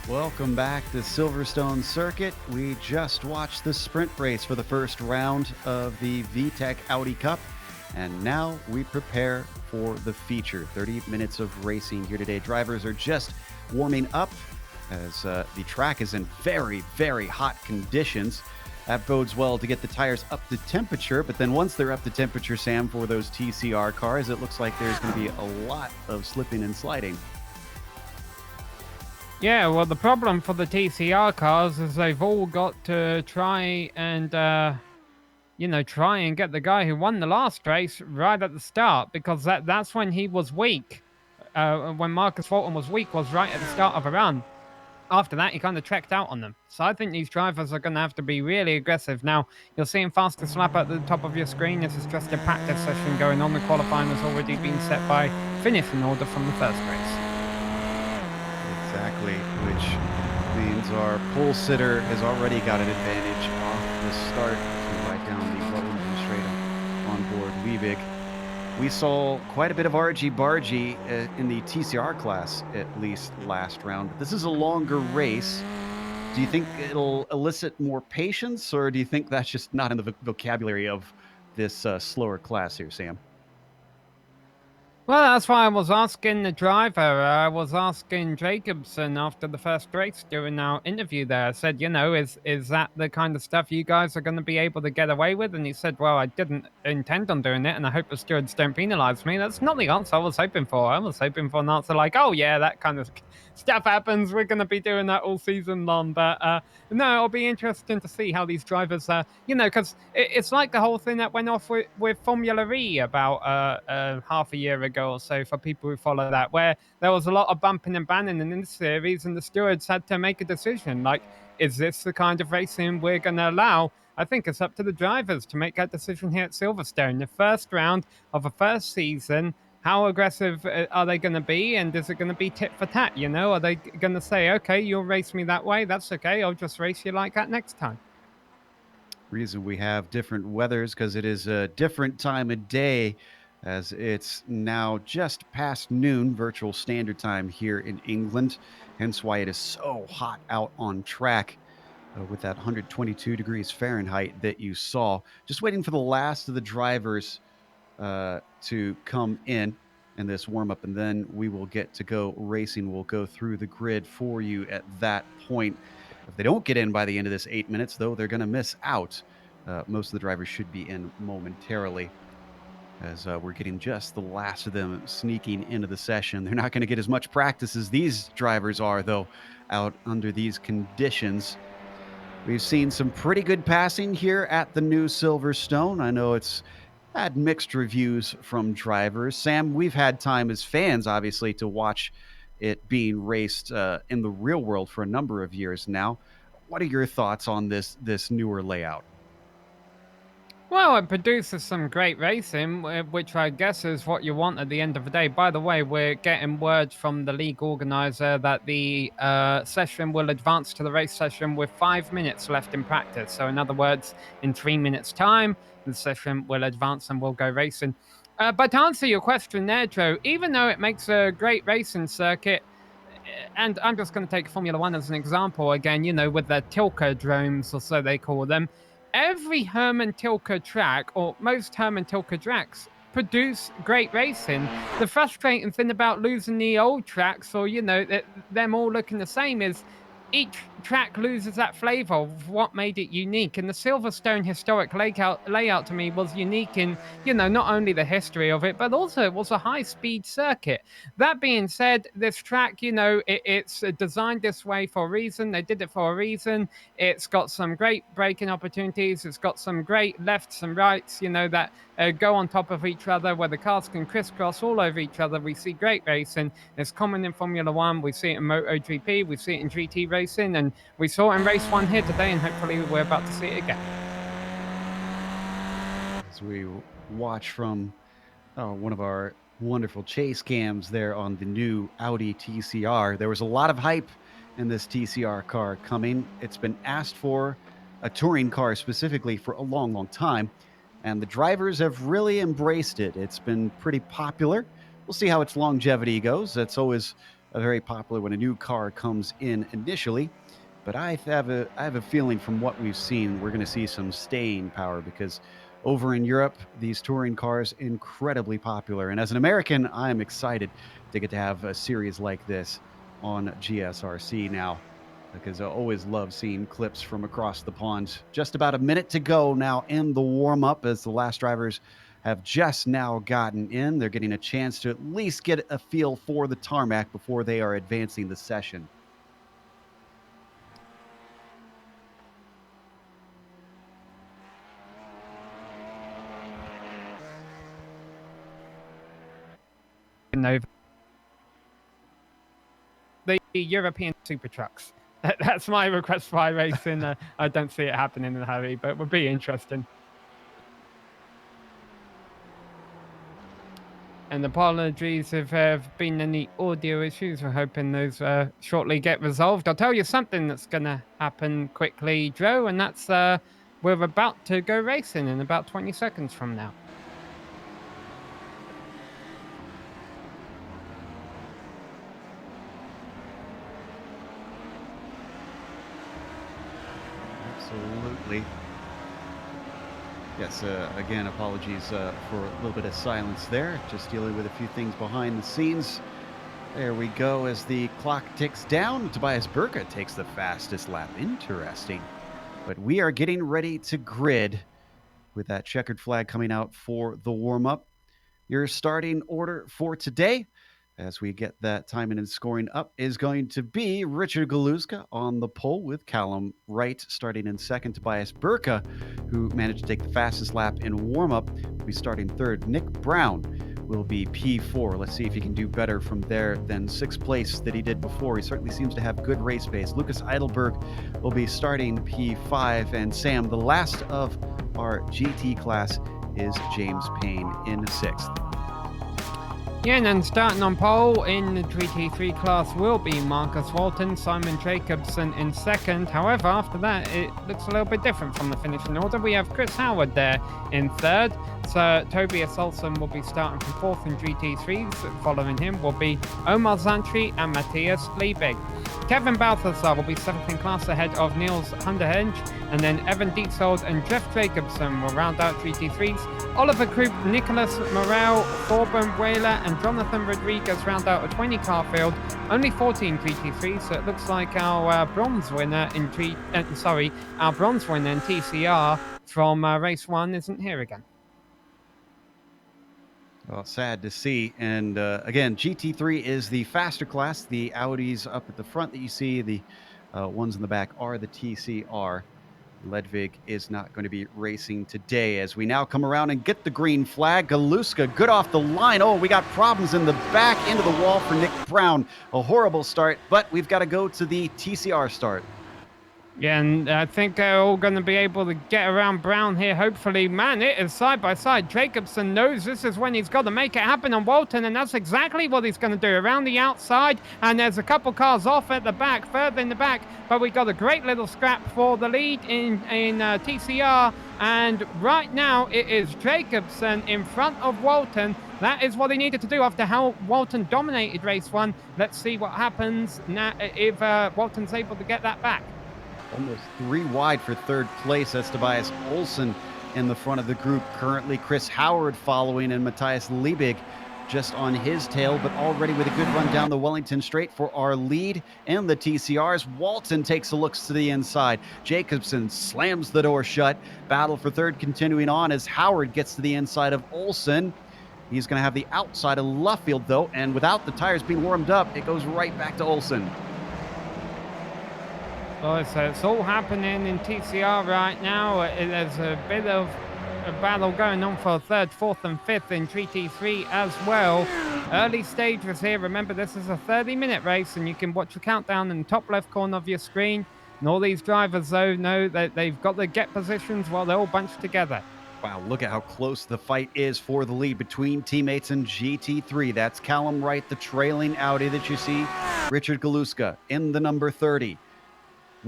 Welcome back to Silverstone Circuit. We just watched the sprint race for the first round of the V-TEC Audi Cup, and now we prepare for the feature. 30 minutes of racing here today. Drivers are just warming up as the track is in very, very hot conditions. That bodes well to get the tires up to temperature, but then once they're up to temperature, Sam, for those TCR cars, it looks like there's going to be a lot of slipping and sliding. Yeah, well, the problem for the TCR cars is they've all got to try and, try and get the guy who won the last race right at the start, because that's when he was weak. When Marcus Fulton was weak was right at the start of a run. After that, he kind of trekked out on them. So I think these drivers are going to have to be really aggressive. Now, you're seeing fastest lap at the top of your screen. This is just a practice session going on. The qualifying has already been set by finishing order from the first race. Exactly, which means our pole sitter has already got an advantage off the start to ride down the Rutland straight on board Liebig. We saw quite a bit of argy-bargy in the TCR class, at least last round. But this is a longer race. Do you think it'll elicit more patience, or do you think that's just not in the vocabulary of this slower class here, Sam? Well, that's why I was asking the driver. I was asking Jacobson after the first race during our interview there. I said, is that the kind of stuff you guys are going to be able to get away with? And he said, well, I didn't intend on doing it, and I hope the stewards don't penalize me. That's not the answer I was hoping for. I was hoping for an answer like, oh, yeah, that kind of stuff happens. We're going to be doing that all season long. But no, it'll be interesting to see how these drivers, because it's like the whole thing that went off with Formula E about half a year ago or so, for people who follow that, where there was a lot of bumping and banning in this series, and the stewards had to make a decision like, is this the kind of racing we're going to allow? I think it's up to the drivers to make that decision here at Silverstone. The first round of a first season, how aggressive are they going to be, and is it going to be tit for tat? Are they going to say, okay, you'll race me that way, that's okay, I'll just race you like that next time? Reason we have different weathers because it is a different time of day, as it's now just past noon virtual standard time here in England, hence why it is so hot out on track with that 122 degrees Fahrenheit that you saw. Just waiting for the last of the drivers to come in this warm-up, and then we will get to go racing. We'll go through the grid for you at that point. If they don't get in by the end of this 8 minutes, though, they're going to miss out. Most of the drivers should be in momentarily, as we're getting just the last of them sneaking into the session. They're not going to get as much practice as these drivers are, though, out under these conditions. We've seen some pretty good passing here at the new Silverstone. I know it's had mixed reviews from drivers. Sam, we've had time as fans, obviously, to watch it being raced in the real world for a number of years now. What are your thoughts on this newer layout? Well, it produces some great racing, which I guess is what you want at the end of the day. By the way, we're getting word from the league organizer that the session will advance to the race session with 5 minutes left in practice. So in other words, in 3 minutes' time, the session will advance and we'll go racing. But to answer your question there, Joe, even though it makes a great racing circuit, and I'm just going to take Formula One as an example again, with their Tilke-dromes, or so they call them, every Hermann Tilke track, or most Hermann Tilke tracks, produce great racing. The frustrating thing about losing the old tracks, or, them all looking the same, is each track loses that flavor of what made it unique. And the Silverstone historic layout to me was unique in, not only the history of it, but also it was a high-speed circuit. That being said, this track, it's designed this way for a reason. They did it for a reason. It's got some great braking opportunities. It's got some great lefts and rights, that go on top of each other, where the cars can crisscross all over each other. We see great racing. It's common in Formula One. We see it in MotoGP. We see it in GT racing, and we saw it in race one here today, and hopefully we're about to see it again. As we watch from one of our wonderful chase cams there on the new Audi TCR, there was a lot of hype in this TCR car coming. It's been asked for, a touring car specifically, for a long, long time, and the drivers have really embraced it. It's been pretty popular. We'll see how its longevity goes. That's always very popular when a new car comes in initially. But I have a feeling from what we've seen, we're going to see some staying power because over in Europe, these touring cars incredibly popular. And as an American, I'm excited to get to have a series like this on GSRC now because I always love seeing clips from across the pond. Just about a minute to go now in the warm-up as the last drivers have just now gotten in. They're getting a chance to at least get a feel for the tarmac before they are advancing the session. Over the European super trucks. That's my request for iRacing. I don't see it happening in a hurry, but it would be interesting. And apologies if there have been any audio issues. We're hoping those shortly get resolved. I'll tell you something that's going to happen quickly, Joe, and that's we're about to go racing in about 20 seconds from now. Absolutely. Yes, again, apologies for a little bit of silence there. Just dealing with a few things behind the scenes. There we go as the clock ticks down. Tobias Burka takes the fastest lap. Interesting. But we are getting ready to grid with that checkered flag coming out for the warm-up. Your starting order for today, as we get that timing and scoring up, is going to be Richard Galuska on the pole with Callum Wright starting in second. Tobias Burka, who managed to take the fastest lap in warm-up, will be starting third. Nick Brown will be P4. Let's see if he can do better from there than sixth place that he did before. He certainly seems to have good race pace. Lucas Eidelberg will be starting P5. And Sam, the last of our GT class, is James Payne in sixth. Yeah, and then starting on pole in the GT3 class will be Marcus Walton, Simon Jacobson in second. However, after that, it looks a little bit different from the finishing order. We have Chris Howard there in third. So Tobias Olsen will be starting from fourth in GT3s. Following him will be Omar Zantri and Matthias Liebig. Kevin Balthasar will be seventh in class ahead of Niels Hunderhenge, and then Evan Dietzold and Jeff Jacobson will round out GT3s. Oliver Krupp, Nicholas Morel, Thorben Whaler, and Jonathan Rodriguez round out a 20-car field. Only 14 GT3s, so it looks like our bronze winner in our bronze winner in TCR from race 1 isn't here again. Well, sad to see. And again, GT3 is the faster class. The Audis up at the front that you see, the ones in the back are the TCR. Ledvig is not going to be racing today as we now come around and get the green flag. Galuska, good off the line. Oh, we got problems in the back, into the wall for Nick Brown. A horrible start, but we've got to go to the TCR start. Yeah, and I think they're all going to be able to get around Brown here, hopefully. Man, it is side by side. Jacobson knows this is when he's got to make it happen on Walton, and that's exactly what he's going to do. Around the outside, and there's a couple cars off at the back, further in the back, but we got a great little scrap for the lead in TCR, and right now it is Jacobson in front of Walton. That is what he needed to do after how Walton dominated race 1. Let's see what happens now if Walton's able to get that back. Almost 3 wide for third place. That's Tobias Olsen in the front of the group. Currently, Chris Howard following and Matthias Liebig just on his tail, but already with a good run down the Wellington Straight for our lead in the TCRs. Walton takes a look to the inside. Jacobson slams the door shut. Battle for third continuing on as Howard gets to the inside of Olsen. He's going to have the outside of Luffield, though, and without the tires being warmed up, it goes right back to Olsen. Well, so it's all happening in TCR right now. There's a bit of a battle going on for third, fourth, and fifth in GT3 as well. Early stages here. Remember, this is a 30-minute race, and you can watch the countdown in the top left corner of your screen. And all these drivers, though, know that they've got to get positions while they're all bunched together. Wow, look at how close the fight is for the lead between teammates in GT3. That's Callum Wright, the trailing Audi that you see. Richard Galuska in the number 30.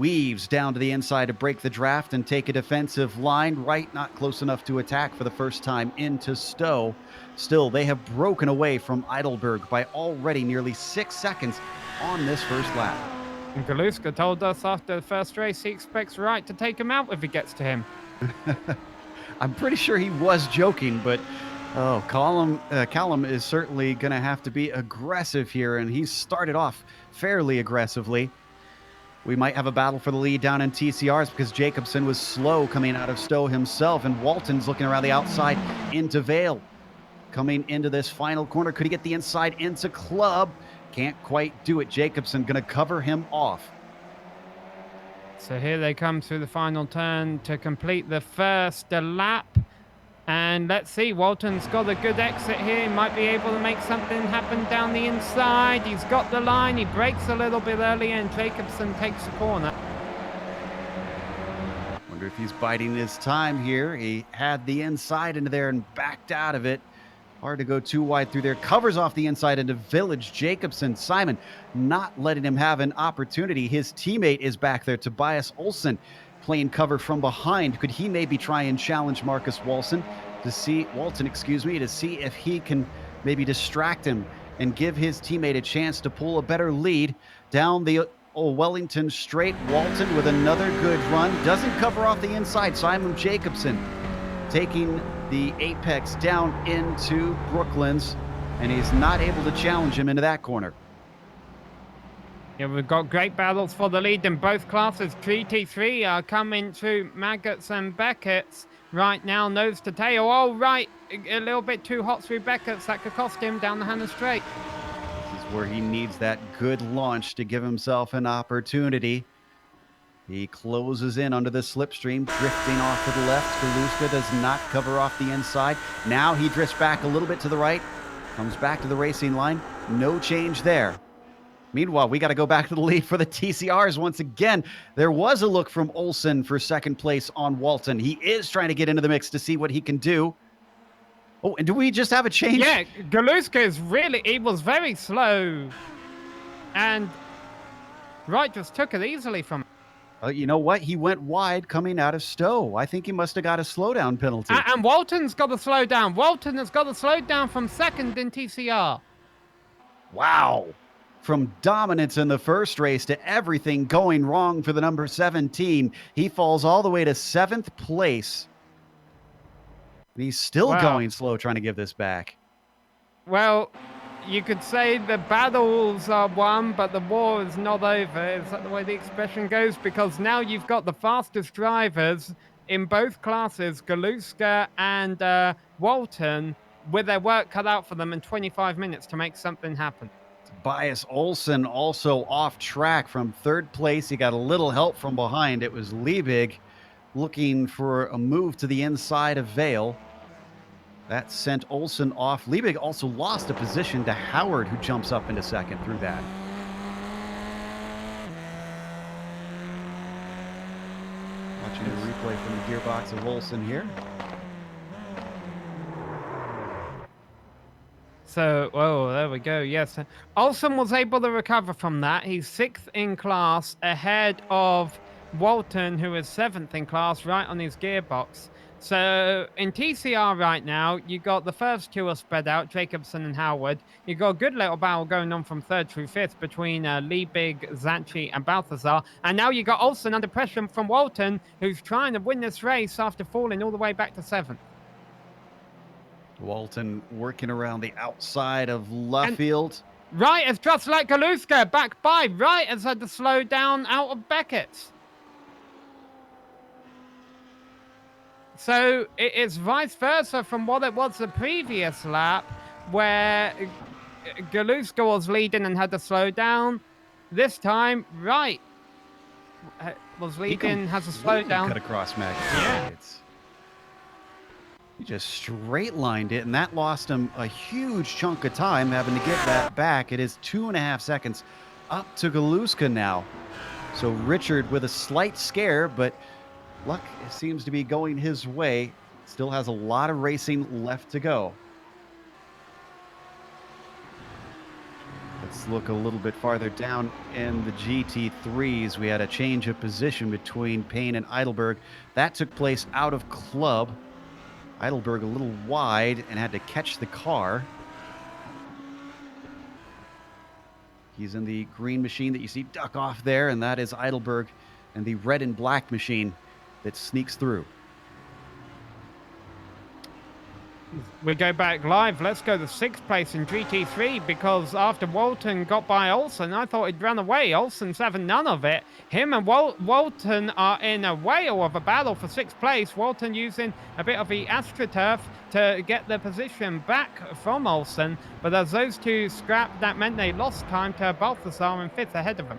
weaves down to the inside to break the draft and take a defensive line right, not close enough to attack for the first time into Stowe. Still, they have broken away from Heidelberg by already nearly 6 seconds on this first lap. And Galuska told us after the first race he expects Wright to take him out if he gets to him. I'm pretty sure he was joking, but Callum is certainly going to have to be aggressive here, and he started off fairly aggressively. We might have a battle for the lead down in TCRs because Jacobsen was slow coming out of Stowe himself, and Walton's looking around the outside into Vale. Coming into this final corner, could he get the inside into Club? Can't quite do it. Jacobsen going to cover him off. So here they come through the final turn to complete the first lap. And let's see, Walton's got a good exit here. He might be able to make something happen down the inside. He's got the line. He brakes a little bit early, and Jacobsen takes the corner. Wonder if he's biding his time here. He had the inside into there and backed out of it. Hard to go too wide through there. Covers off the inside into Village. Jacobsen, Simon not letting him have an opportunity. His teammate is back there, Tobias Olsen, playing cover from behind. Could he maybe try and challenge Marcus Walton to see if he can maybe distract him and give his teammate a chance to pull a better lead down the Wellington straight? Walton with another good run. Doesn't cover off the inside. Simon Jacobsen taking the apex down into Brooklands, and he's not able to challenge him into that corner. Yeah, we've got great battles for the lead in both classes. GT3 are coming through Maggots and Beckett's right now, nose to tail. Oh, right, a little bit too hot through Beckett's. That could cost him down the Hannah Straight. This is where he needs that good launch to give himself an opportunity. He closes in under the slipstream, drifting off to the left. Galuska does not cover off the inside. Now he drifts back a little bit to the right, comes back to the racing line. No change there. Meanwhile, we got to go back to the lead for the TCRs once again. There was a look from Olsen for second place on Walton. He is trying to get into the mix to see what he can do. Oh, and do we just have a change? Yeah, Galuska he was very slow. And Wright just took it easily from him. You know what? He went wide coming out of Stowe. I think he must have got a slowdown penalty. And Walton's got to slow down. Walton has got to slow down from second in TCR. Wow. From dominance in the first race to everything going wrong for the number 17, he falls all the way to 7th place. He's still going slow trying to give this back. Well, you could say the battles are won, but the war is not over. Is that the way the expression goes? Because now you've got the fastest drivers in both classes, Galuska and Walton, with their work cut out for them in 25 minutes to make something happen. Tobias Olsen also off track from 3rd place. He got a little help from behind. It was Liebig looking for a move to the inside of Vale. That sent Olsen off. Liebig also lost a position to Howard, who jumps up into second through that. Watching a replay from the gearbox of Olsen here. So, oh, there we go. Yes. Olsen was able to recover from that. He's 6th in class, ahead of Walton, who is 7th in class, right on his gearbox. So, in TCR right now, you got the first two are spread out, Jacobsen and Howard. You got a good little battle going on from 3rd through 5th between Liebig, Zanchi, and Balthazar. And now you got Olsen under pressure from Walton, who's trying to win this race after falling all the way back to 7th. Walton working around the outside of Luffield. Wright has just like Galuska back by. Wright has had to slow down out of Beckett's. So it is vice versa from what it was the previous lap, where Galuska was leading and had to slow down. This time, Wright was leading, has to slow down. Cut across Maggott. Yeah. He just straight lined it, and that lost him a huge chunk of time having to get that back. It is 2.5 seconds up to Galuska now. So Richard with a slight scare, but luck seems to be going his way. Still has a lot of racing left to go. The Let's look a little bit farther down in the GT3s. We had a change of position between Payne and Eidelberg. That took place out of club. Eidelberg a little wide and had to catch the car. He's in the green machine that you see duck off there, and that is Eidelberg and the red and black machine that sneaks through. We go back live. Let's go to 6th place in GT3 because after Walton got by Olsen, I thought he'd run away. Olsen's having none of it. Him and Walton are in a whale of a battle for 6th place. Walton using a bit of the AstroTurf to get the position back from Olsen. But as those two scrapped, that meant they lost time to Balthasar in 5th ahead of him.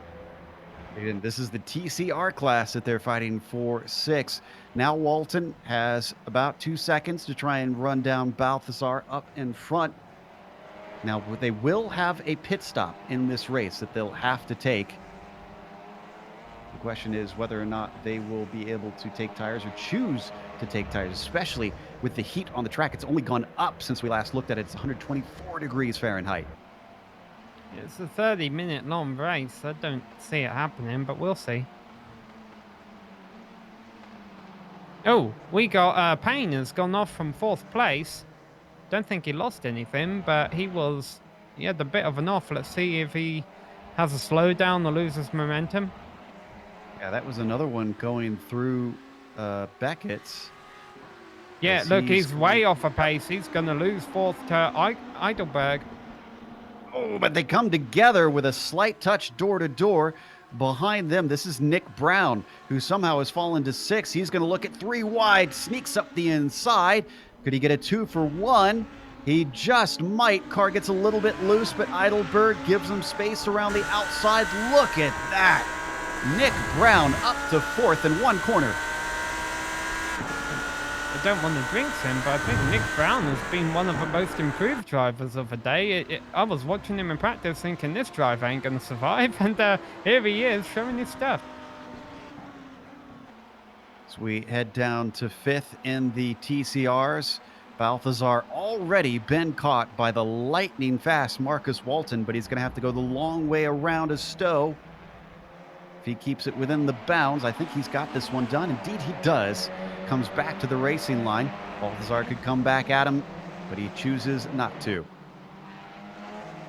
And this is the TCR class that they're fighting for 6. Now Walton has about 2 seconds to try and run down Balthasar up in front. Now they will have a pit stop in this race that they'll have to take. The question is whether or not they will be able to take tires or choose to take tires, especially with the heat on the track. It's only gone up since we last looked at it. It's 124 degrees Fahrenheit. It's a 30-minute long race. I don't see it happening, but we'll see. Oh, we got Payne has gone off from 4th place. Don't think he lost anything, but he had a bit of an off. Let's see if he has a slowdown or loses momentum. Yeah, that was another one going through Beckett's. Yeah, look, he's way off a pace. He's going to lose 4th to Eidelberg. Oh, but they come together with a slight touch door-to-door. Behind them, this is Nick Brown, who somehow has fallen to 6. He's going to look at 3 wide, sneaks up the inside. Could he get a 2 for 1? He just might. Car gets a little bit loose, but Eidelberg gives him space around the outside. Look at that. Nick Brown up to 4th in 1 corner. I don't want to jinx him, but I think Nick Brown has been one of the most improved drivers of the day. I was watching him in practice thinking this driver ain't going to survive, and here he is showing his stuff. As we head down to 5th in the TCRs, Balthasar already been caught by the lightning fast Marcus Walton, but he's going to have to go the long way around a Stowe. If he keeps it within the bounds, I think he's got this one done. Indeed, he does. Comes back to the racing line. Balthasar could come back at him, but he chooses not to.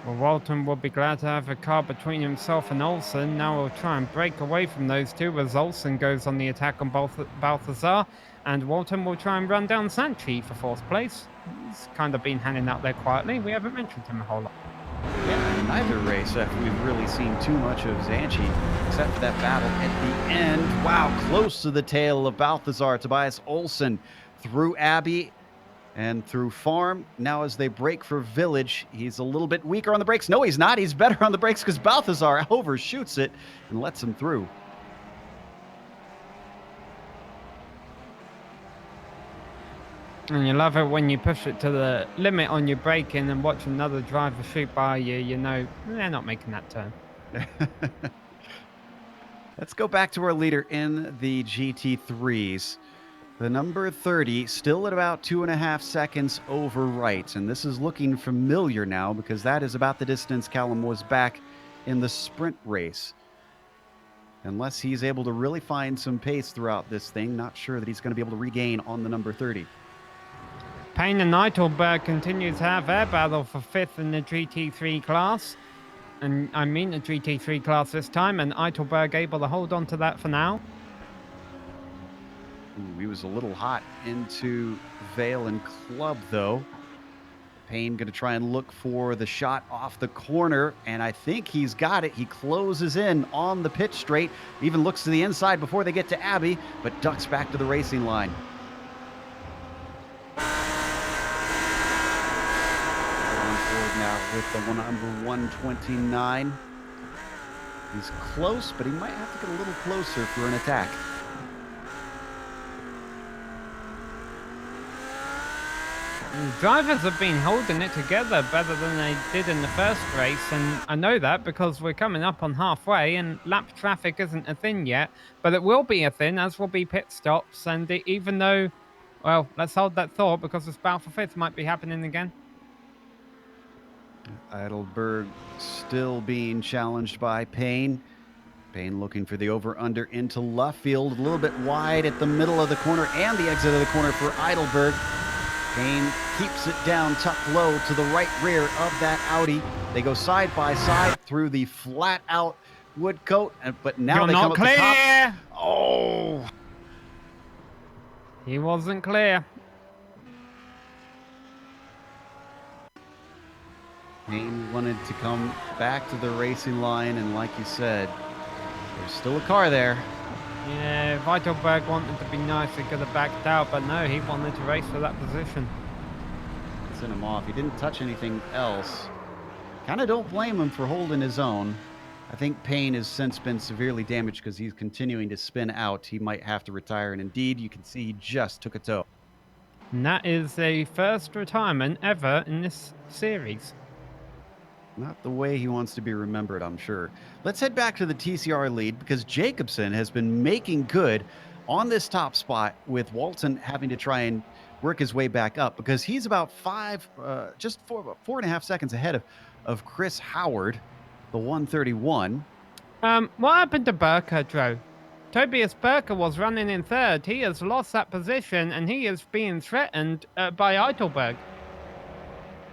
Well, Walton will be glad to have a car between himself and Olsen. Now we'll try and break away from those two as Olsen goes on the attack on Balthasar. And Walton will try and run down Sanchi for 4th place. He's kind of been hanging out there quietly. We haven't mentioned him a whole lot. Yeah, in neither race have we really seen too much of Zanchi, except for that battle at the end. Wow, close to the tail of Balthasar. Tobias Olsen through Abbey and through Farm. Now as they break for Village, he's a little bit weaker on the brakes. No, he's not. He's better on the brakes because Balthasar overshoots it and lets him through. And you love it when you push it to the limit on your braking and watch another driver shoot by you. You know they're not making that turn. Let's go back to our leader in the GT3s. The number 30 still at about 2.5 seconds over Wright. And this is looking familiar now because that is about the distance Callum was back in the sprint race. Unless he's able to really find some pace throughout this thing, not sure that he's going to be able to regain on the number 30. Payne and Eidelberg continue to have their battle for 5th in the GT3 class. And I mean the GT3 class this time, and Eidelberg able to hold on to that for now. Ooh, he was a little hot into Vale and Club, though. Payne going to try and look for the shot off the corner, and I think he's got it. He closes in on the pit straight, even looks to the inside before they get to Abbey, but ducks back to the racing line. Now with the number 129. He's close, but he might have to get a little closer for an attack. Drivers have been holding it together better than they did in the first race, and I know that because we're coming up on halfway and lap traffic isn't a thing yet, but it will be a thing, as will be pit stops. And even though, well, let's hold that thought because this battle for 5th might be happening again. Heidelberg still being challenged by Payne. Payne looking for the over-under into Luffield, a little bit wide at the middle of the corner and the exit of the corner for Heidelberg. Payne keeps it down, tucked low to the right rear of that Audi. They go side by side through the flat-out wood coat, but now You're they come not up the clear. top. Oh! He wasn't clear. Payne wanted to come back to the racing line, and like you said, there's still a car there. Yeah, if Heidelberg wanted to be nice, he could have backed out, but no, he wanted to race for that position. Sent him off. He didn't touch anything else. Kind of don't blame him for holding his own. I think Payne has since been severely damaged because he's continuing to spin out. He might have to retire, and indeed, you can see he just took a tow. And that is the first retirement ever in this series. Not the way he wants to be remembered, I'm sure. Let's head back to the TCR lead because Jacobsen has been making good on this top spot, with Walton having to try and work his way back up because he's about just 4.5 seconds ahead of Chris Howard, the 131. What happened to Berker, Joe? Tobias Berker was running in third. He has lost that position, and he is being threatened by Heidelberg.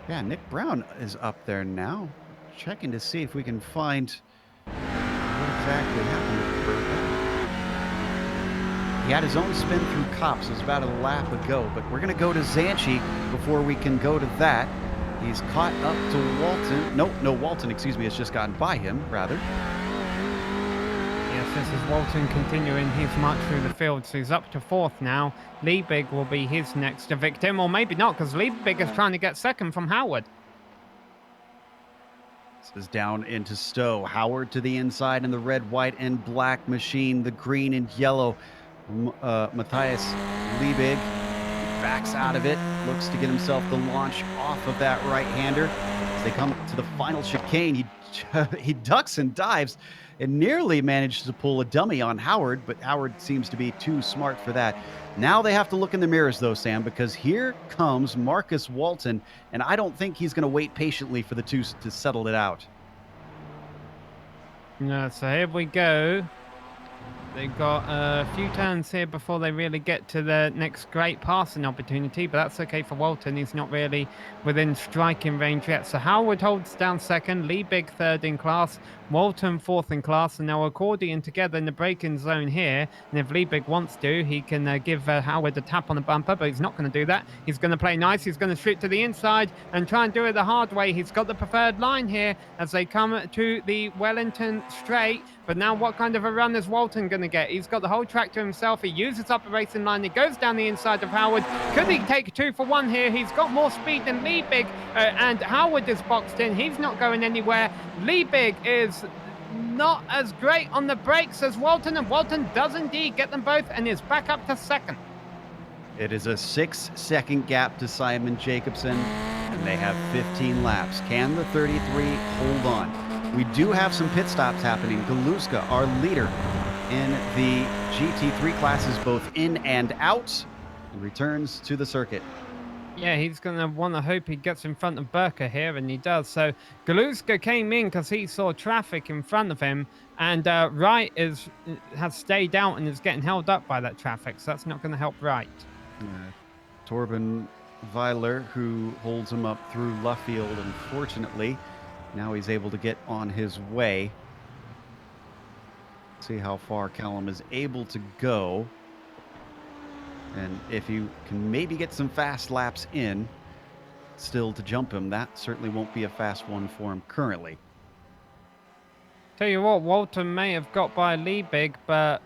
Yeah, Nick Brown is up there now. Checking to see if we can find what exactly happened with Berker. He had his own spin through Cops. It was about a lap ago, but we're going to go to Zanchi before we can go to that. He's caught up to Walton. No, Walton, excuse me, has just gotten by him, rather. Yes, this is Walton continuing his march through the field, so he's up to fourth now. Liebig will be his next victim, or maybe not, because Liebig is trying to get second from Howard. This is down into Stowe. Howard to the inside in the red, white, and black machine. The green and yellow. Matthias Liebig backs out of it. Looks to get himself the launch off of that right-hander. As they come to the final chicane, he ducks and dives and nearly managed to pull a dummy on Howard, but Howard seems to be too smart for that. Now they have to look in the mirrors, though, Sam, because here comes Marcus Walton, and I don't think he's going to wait patiently for the two to settle it out. Yeah, so here we go. They've got a few turns here before they really get to the next great passing opportunity, but that's okay for Walton. He's not really within striking range yet. So Howard holds down second, Liebig third in class, Walton fourth in class, and now accordion together in the braking zone here. And if Liebig wants to, he can give Howard a tap on the bumper, but he's not going to do that. He's going to play nice. He's going to shoot to the inside and try and do it the hard way. He's got the preferred line here as they come to the Wellington straight. But now what kind of a run is Walton going to get? He's got the whole track to himself. He uses up a racing line. He goes down the inside of Howard. Could he take a 2 for 1 here? He's got more speed than Liebig, and Howard is boxed in. He's not going anywhere. Liebig is not as great on the brakes as Walton, and Walton does indeed get them both and is back up to second. It is a 6-second gap to Simon Jacobsen, and they have 15 laps. Can the 33 hold on? We do have some pit stops happening. Galuska, our leader in the GT3 classes, both in and out, returns to the circuit. Yeah, he's going to want to hope he gets in front of Berker here, and he does. So Galuska came in because he saw traffic in front of him, and Wright has stayed out and is getting held up by that traffic, so that's not going to help Wright. Torben Weiler, who holds him up through Luffield, unfortunately. Now he's able to get on his way. See how far Callum is able to go. And if you can maybe get some fast laps in still to jump him, that certainly won't be a fast one for him currently. Tell you what, Walton may have got by Liebig, but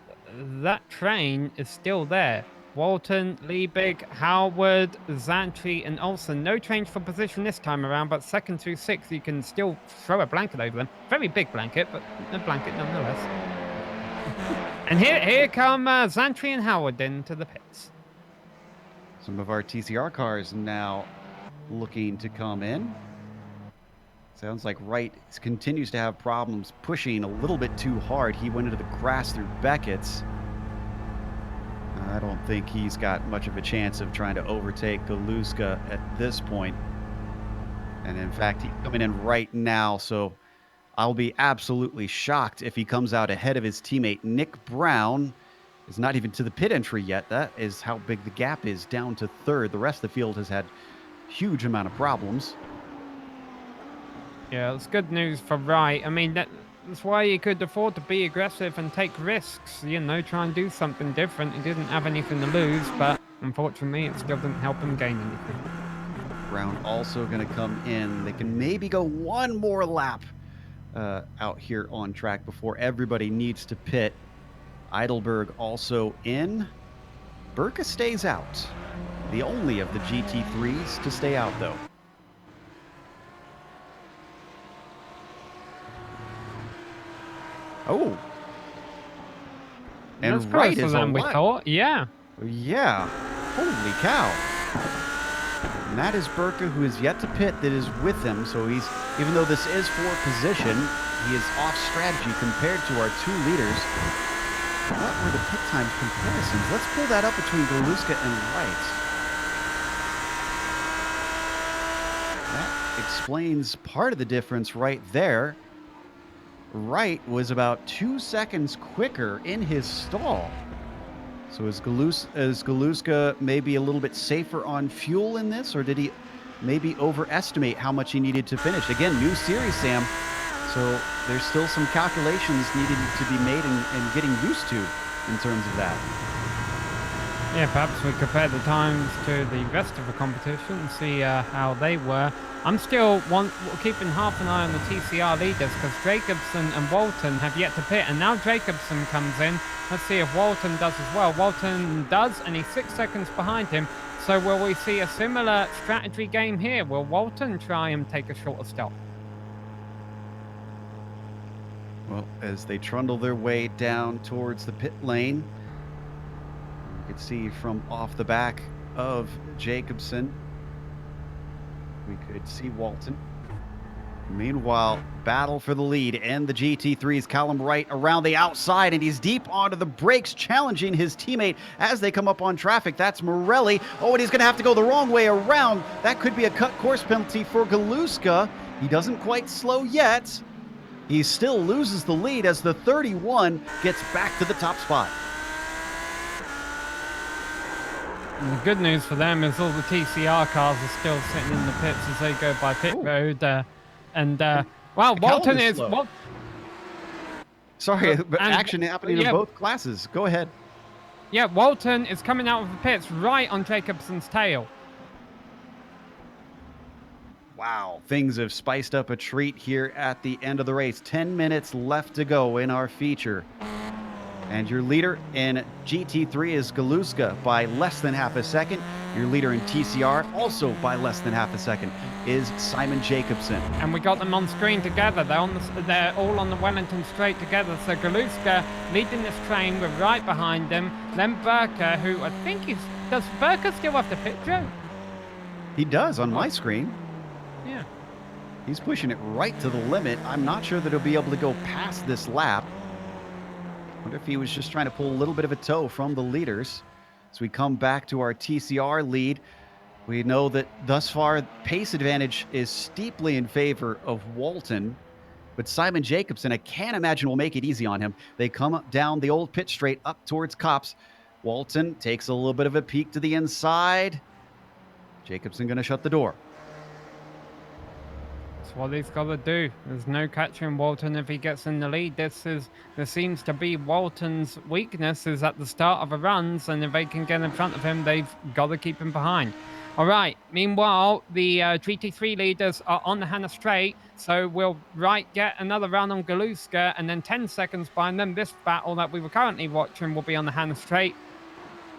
that train is still there. Walton, Liebig, Howard, Zantri, and Olsen. No change for position this time around, but second through sixth, you can still throw a blanket over them. Very big blanket, but a blanket nonetheless. And here come Zantri and Howard into the pits. Some of our TCR cars now looking to come in. Sounds like Wright continues to have problems pushing a little bit too hard. He went into the grass through Beckett's. I don't think he's got much of a chance of trying to overtake Galuska at this point. And in fact, he's coming in right now, so I'll be absolutely shocked if he comes out ahead of his teammate. Nick Brown is not even to the pit entry yet. That is how big the gap is, down to third. The rest of the field has had huge amount of problems. Yeah, it's good news for Wright. I mean, that's why he could afford to be aggressive and take risks, you know, try and do something different. He didn't have anything to lose, but unfortunately, it still didn't help him gain anything. Brown also going to come in. They can maybe go one more lap out here on track before everybody needs to pit. Eidelberg also in. Burka stays out. The only of the GT3s to stay out, though. Oh. And That's Wright closer is than we alive. thought. Yeah. Yeah. Holy cow. And that is Burka, who is yet to pit, that is with him. So he's, even though this is for position, he is off strategy compared to our two leaders. What were the pit time comparisons? Let's pull that up between Galuska and Wright. That explains part of the difference right there. Wright was about 2 seconds quicker in his stall. So is Galuska maybe a little bit safer on fuel in this, or did he maybe overestimate how much he needed to finish? Again, new series, Sam. So there's still some calculations needed to be made and getting used to in terms of that. Yeah, perhaps we compare the times to the rest of the competition and see how they were. I'm still keeping half an eye on the TCR leaders because Jacobsen and Walton have yet to pit, and now Jacobsen comes in. Let's see if Walton does as well. Walton does, and he's 6 seconds behind him. So will we see a similar strategy game here? Will Walton try and take a shorter stop? Well, as they trundle their way down towards the pit lane, you can see from off the back of Jacobsen, we could see Walton. Meanwhile, battle for the lead and the GT3's Callum Wright around the outside, and he's deep onto the brakes, challenging his teammate as they come up on traffic. That's Morelli. Oh, and he's going to have to go the wrong way around. That could be a cut course penalty for Galuska. He doesn't quite slow yet. He still loses the lead as the 31 gets back to the top spot. And the good news for them is all the TCR cars are still sitting in the pits as they go by pit road. Wow, Walton is... Sorry, but action happening in both classes. Go ahead. Yeah, Walton is coming out of the pits right on Jacobsen's tail. Wow, things have spiced up a treat here at the end of the race. 10 minutes left to go in our feature. And your leader in GT3 is Galuska by less than half a second. Your leader in TCR, also by less than half a second, is Simon Jacobsen. And we got them on screen together. They're all on the Wellington straight together. So Galuska leading this train. We're right behind him. Then Burka, who I think is... Does Burka still have the pit, Joe? He does on my screen. Yeah. He's pushing it right to the limit. I'm not sure that he'll be able to go past this lap. Wonder if he was just trying to pull a little bit of a toe from the leaders. As we come back to our TCR lead, we know that thus far, pace advantage is steeply in favor of Walton. But Simon Jacobsen, I can't imagine will make it easy on him. They come down the old pit straight up towards Copse. Walton takes a little bit of a peek to the inside. Jacobsen going to shut the door. That's what he's got to do. There's no catching Walton if he gets in the lead. This seems to be Walton's weakness is at the start of the runs, and if they can get in front of him, they've got to keep him behind. All right. Meanwhile, the GT3 leaders are on the Hannah Straight, so will Wright get another run on Galuska, and then 10 seconds behind them, this battle that we were currently watching will be on the Hannah Straight.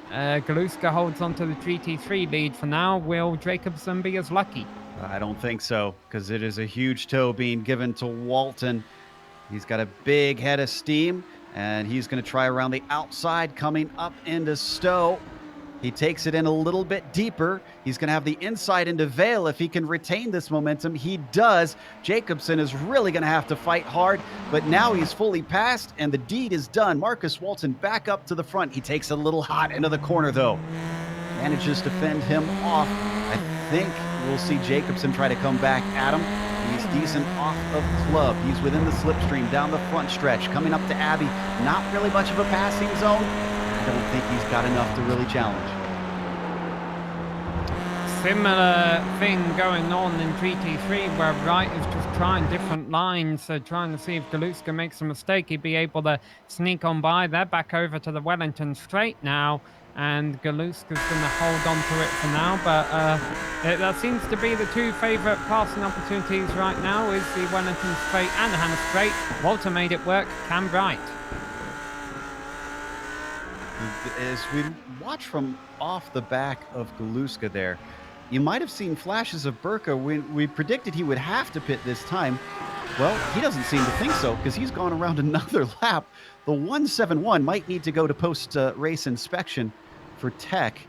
Galuska holds on to the GT3 lead for now. Will Jacobsen be as lucky? I don't think so, because it is a huge toe being given to Walton. He's got a big head of steam, and he's going to try around the outside, coming up into Stowe. He takes it in a little bit deeper. He's going to have the inside into Vale if he can retain this momentum. He does. Jacobsen is really going to have to fight hard, but now he's fully passed, and the deed is done. Marcus Walton back up to the front. He takes it a little hot into the corner, though. Manages to fend him off. I think we'll see Jacobsen try to come back at him. He's decent off of club. He's within the slipstream down the front stretch. Coming up to Abbey, not really much of a passing zone. I don't think he's got enough to really challenge. Similar thing going on in GT3 where Wright is just trying different lines, so trying to see if Galuska makes a mistake, he'd be able to sneak on by. They're back over to the Wellington straight now, and Galuska's going to hold on to it for now, but that seems to be the two favourite passing opportunities right now, is the Wellington straight and the Hannah straight. Walter made it work, Cam Wright. As we watch from off the back of Galuska there, you might have seen flashes of Burka when we predicted he would have to pit this time. Well, he doesn't seem to think so because he's gone around another lap. The 171 might need to go to post-race inspection for tech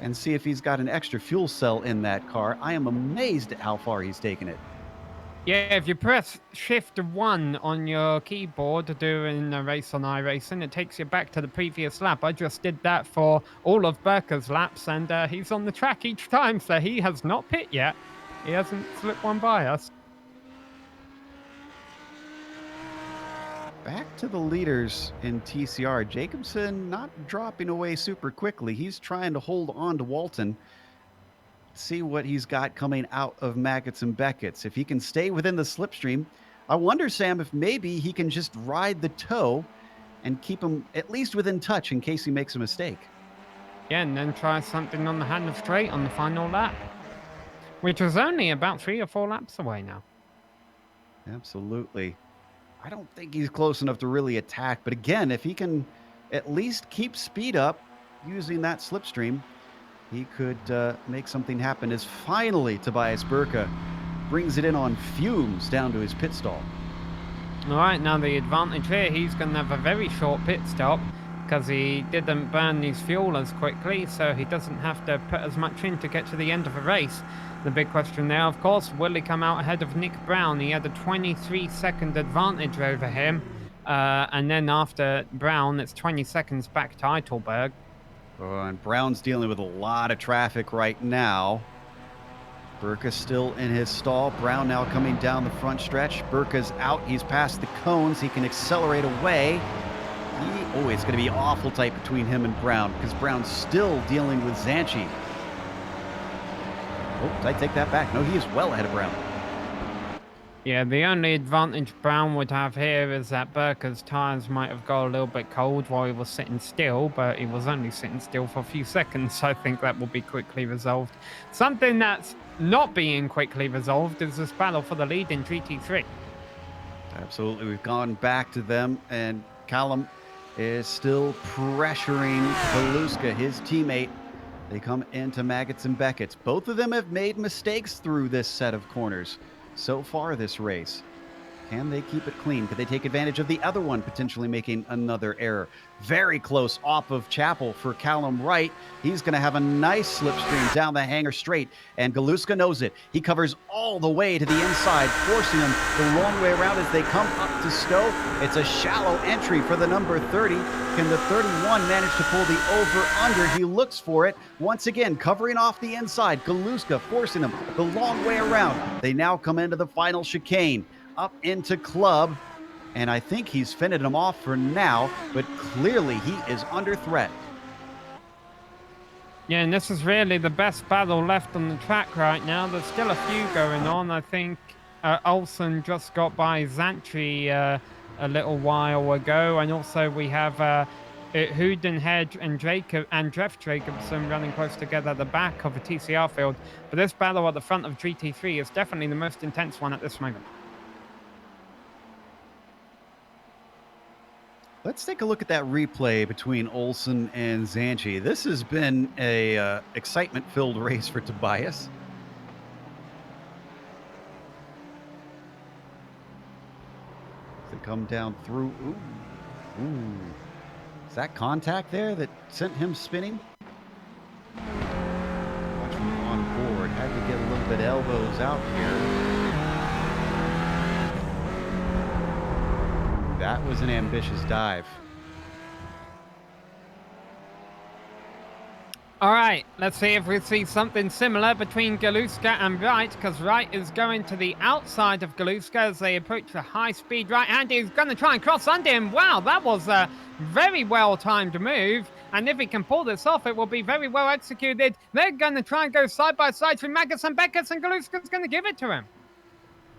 and see if he's got an extra fuel cell in that car. I am amazed at how far he's taken it. Yeah, if you press Shift 1 on your keyboard during a race on iRacing, it takes you back to the previous lap. I just did that for all of Burka's laps, and he's on the track each time, so he has not pit yet. He hasn't slipped one by us. Back to the leaders in TCR. Jacobsen not dropping away super quickly. He's trying to hold on to Walton. See what he's got coming out of Maggots and Beckett's. If he can stay within the slipstream, I wonder, Sam, if maybe he can just ride the toe and keep him at least within touch in case he makes a mistake. Yeah, and then try something on the Hannah straight on the final lap, which was only about 3 or 4 laps away now. Absolutely. I don't think he's close enough to really attack, but again, if he can at least keep speed up using that slipstream, he could make something happen. As finally Tobias Burka brings it in on fumes down to his pit stall. All right, now the advantage here, he's going to have a very short pit stop because he didn't burn his fuel as quickly, so he doesn't have to put as much in to get to the end of a race. The big question there, of course, will he come out ahead of Nick Brown? He had a 23-second advantage over him, and then after Brown, it's 20 seconds back to Eitelberg. Oh, and Brown's dealing with a lot of traffic right now. Burka still in his stall. Brown now coming down the front stretch. Burka's out. He's past the cones. He can accelerate away. It's going to be awful tight between him and Brown because Brown's still dealing with Zanchi. Oh, I take that back. No, he is well ahead of Brown. Yeah, the only advantage Brown would have here is that Burka's tyres might have got a little bit cold while he was sitting still, but he was only sitting still for a few seconds, so I think that will be quickly resolved. Something that's not being quickly resolved is this battle for the lead in GT3. Absolutely. We've gone back to them, and Callum is still pressuring Galuska, his teammate. They come into Maggots and Beckett's. Both of them have made mistakes through this set of corners so far this race. Can they keep it clean? Could they take advantage of the other one potentially making another error? Very close off of Chapel for Callum Wright. He's going to have a nice slipstream down the hanger straight, and Galuska knows it. He covers all the way to the inside, forcing him the long way around as they come up to Stowe. It's a shallow entry for the number 30. Can the 31 manage to pull the over-under? He looks for it. Once again, covering off the inside. Galuska forcing him the long way around. They now come into the final chicane. Up into club, and I think he's fended him off for now, but clearly he is under threat. Yeah, and this is really the best battle left on the track right now. There's still a few going on. I think Olsen just got by Zanchi a little while ago, and also we have Hudenhedge and Jeff Jacobsen running close together at the back of the TCR field. But this battle at the front of GT3 is definitely the most intense one at this moment. Let's take a look at that replay between Olsen and Zanchi. This has been a excitement-filled race for Tobias. They come down through. Ooh. Is that contact there that sent him spinning? Watch him on board. Had to get a little bit elbows out here. That was an ambitious dive. All right, let's see if we see something similar between Galuska and Wright, because Wright is going to the outside of Galuska as they approach the high-speed right, and he's going to try and cross under him. Wow, that was a very well-timed move, and if he can pull this off, it will be very well executed. They're going to try and go side by side through Magus and Beckus, and Galuska's going to give it to him.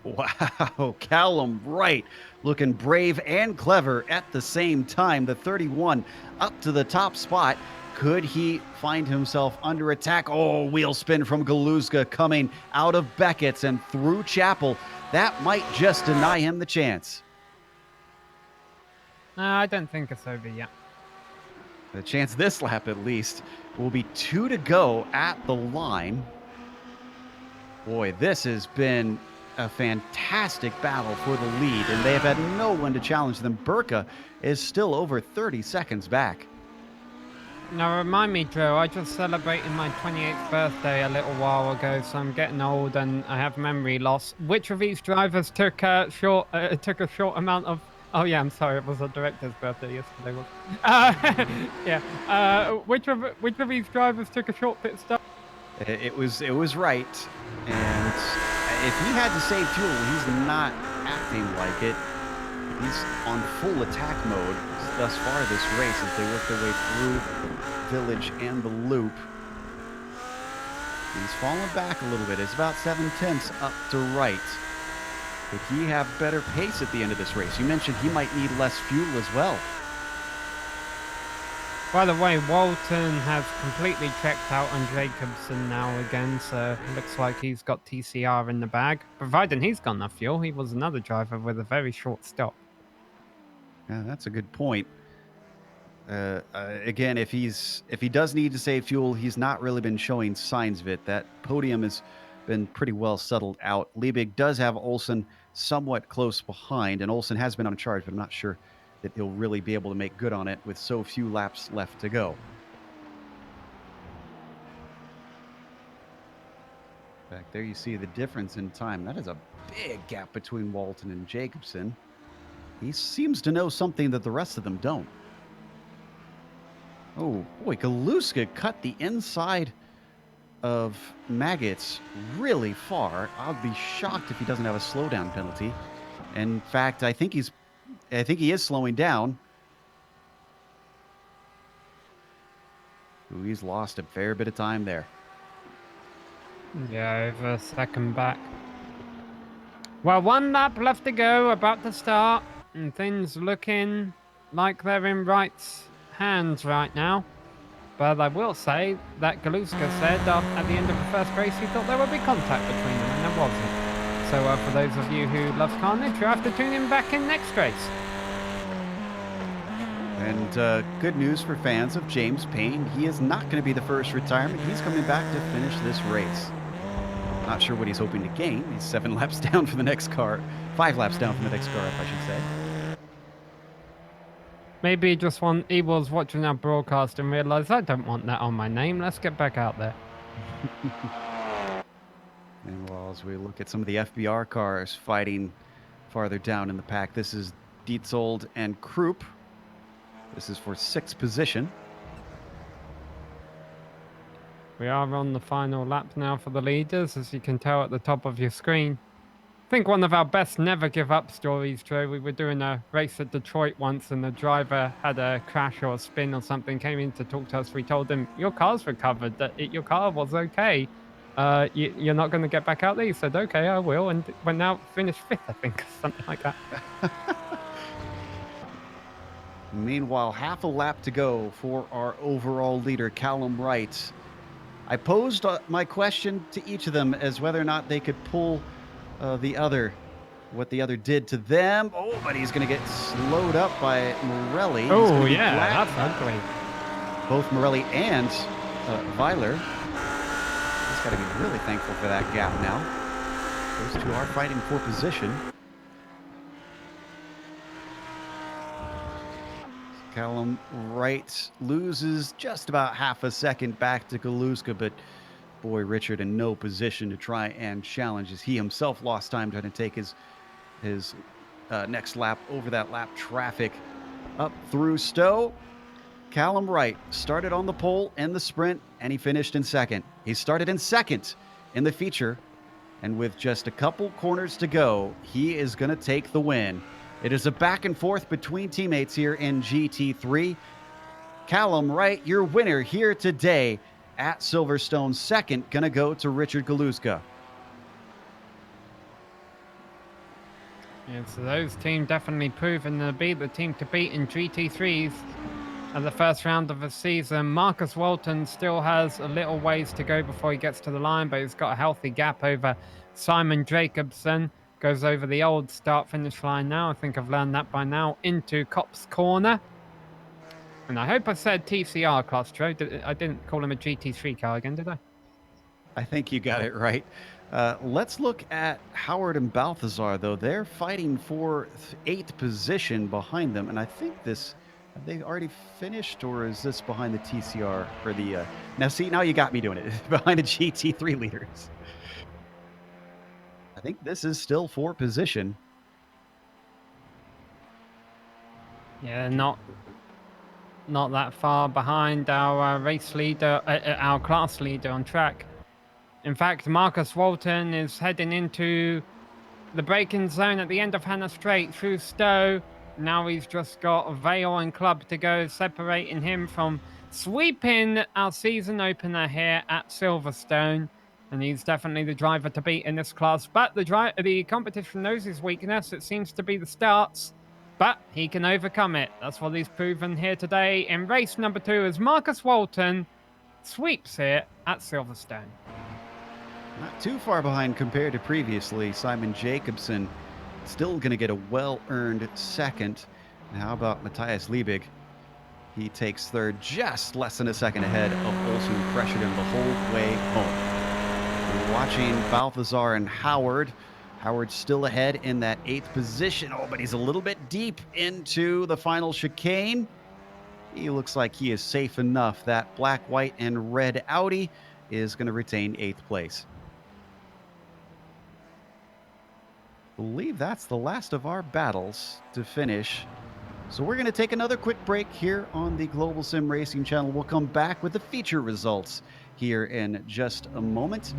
Wow, Callum Wright looking brave and clever at the same time. The 31 up to the top spot. Could he find himself under attack? Oh, wheel spin from Galuska coming out of Beckett's and through Chapel. That might just deny him the chance. I don't think it's over yet. The chance this lap, at least, will be 2 to go at the line. Boy, this has been a fantastic battle for the lead, and they have had no one to challenge them. Burka is still over 30 seconds back. Now, remind me, Joe, I just celebrated my 28th birthday a little while ago, so I'm getting old and I have memory loss. Which of these drivers took a short amount of... Oh, yeah, I'm sorry, it was a director's birthday yesterday. Which of these drivers took a short pit stop? It was right, and if he had to save fuel, he's not acting like it. He's on full attack mode thus far this race as they work their way through Village and the Loop. He's fallen back a little bit. It's about 7/10 up to Wright. Could he have better pace at the end of this race? You mentioned he might need less fuel as well. By the way, Walton has completely checked out on Jacobson now again, so it looks like he's got TCR in the bag. Providing he's got enough fuel, he was another driver with a very short stop. Yeah, that's a good point. Again, if he does need to save fuel, he's not really been showing signs of it. That podium has been pretty well settled out. Liebig does have Olsen somewhat close behind, and Olsen has been on charge, but I'm not sure that he'll really be able to make good on it with so few laps left to go. Back there you see the difference in time. That is a big gap between Walton and Jacobson. He seems to know something that the rest of them don't. Oh boy, Galuska cut the inside of Maggots really far. I'll be shocked if he doesn't have a slowdown penalty. In fact, I think he is slowing down. Ooh, he's lost a fair bit of time there. Yeah, over a second back. Well, 1 lap left to go, about to start, and things looking like they're in Wright's hands right now. But I will say that Galuska said at the end of the first race he thought there would be contact between them, and there wasn't. So for those of you who love carnage, you have to tune in back in next race. And good news for fans of James Payne. He is not going to be the first retirement. He's coming back to finish this race. Not sure what he's hoping to gain. He's 7 laps down from the next car. 5 laps down from the next car up, I should say. Maybe he was watching our broadcast and realised, I don't want that on my name. Let's get back out there. And while as we look at some of the FBR cars fighting farther down in the pack, this is Dietzold and Krupp. This is for 6th position. We are on the final lap now for the leaders, as you can tell at the top of your screen. I think one of our best never give up stories, Joe. We were doing a race at Detroit once and the driver had a crash or a spin or something, came in to talk to us. We told him, your car's recovered, your car was okay. You're not going to get back out there? He said, okay, I will. And went out, finished 5th, I think, something like that. Meanwhile, half a lap to go for our overall leader, Callum Wright. I posed my question to each of them as whether or not they could pull what the other did to them. Oh, but he's going to get slowed up by Morelli. Oh, yeah, that's ugly. Both Morelli and Weiler. He's got to be really thankful for that gap now. Those two are fighting for position. Callum Wright loses just about half a second back to Galuska, but boy, Richard in no position to try and challenge as he himself lost time trying to take his next lap over that lap traffic up through Stowe. Callum Wright started on the pole in the sprint, and he finished in second. He started in second in the feature, and with just a couple corners to go, he is going to take the win. It is a back and forth between teammates here in GT3. Callum Wright, your winner here today at Silverstone. Second, going to go to Richard Galuzka. Yeah, so those teams definitely proven to be the team to beat in GT3s at the first round of the season. Marcus Walton still has a little ways to go before he gets to the line, but he's got a healthy gap over Simon Jacobson. Goes over the old start-finish line now. I think I've learned that by now. Into Copse Corner. And I hope I said TCR class, Joe. I didn't call him a GT3 car again, did I? I think you got it right. Let's look at Howard and Balthazar, though. They're fighting for 8th position behind them, and I think this... Have they already finished, or is this behind the TCR or the... Now, see, now you got me doing it. Behind the GT3 leaders. I think this is still for position. Yeah, not that far behind our race leader, our class leader on track. In fact, Marcus Walton is heading into the braking zone at the end of Hannah Straight through Stowe. Now he's just got Vale and Club to go, separating him from sweeping our season opener here at Silverstone. And he's definitely the driver to beat in this class. But the competition knows his weakness. It seems to be the starts. But he can overcome it. That's what he's proven here today in race number 2 as Marcus Walton sweeps here at Silverstone. Not too far behind compared to previously. Simon Jacobson still going to get a well-earned second. And how about Matthias Liebig? He takes third, just less than a second ahead of Olsen, who pressured him the whole way home. We're watching Balthazar and Howard. Howard's still ahead in that 8th position. Oh, but he's a little bit deep into the final chicane. He looks like he is safe enough. That black, white, and red Audi is going to retain 8th place. I believe that's the last of our battles to finish. So we're going to take another quick break here on the Global Sim Racing Channel. We'll come back with the feature results here in just a moment,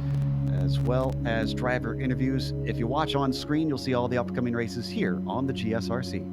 as well as driver interviews. If you watch on screen, you'll see all the upcoming races here on the GSRC.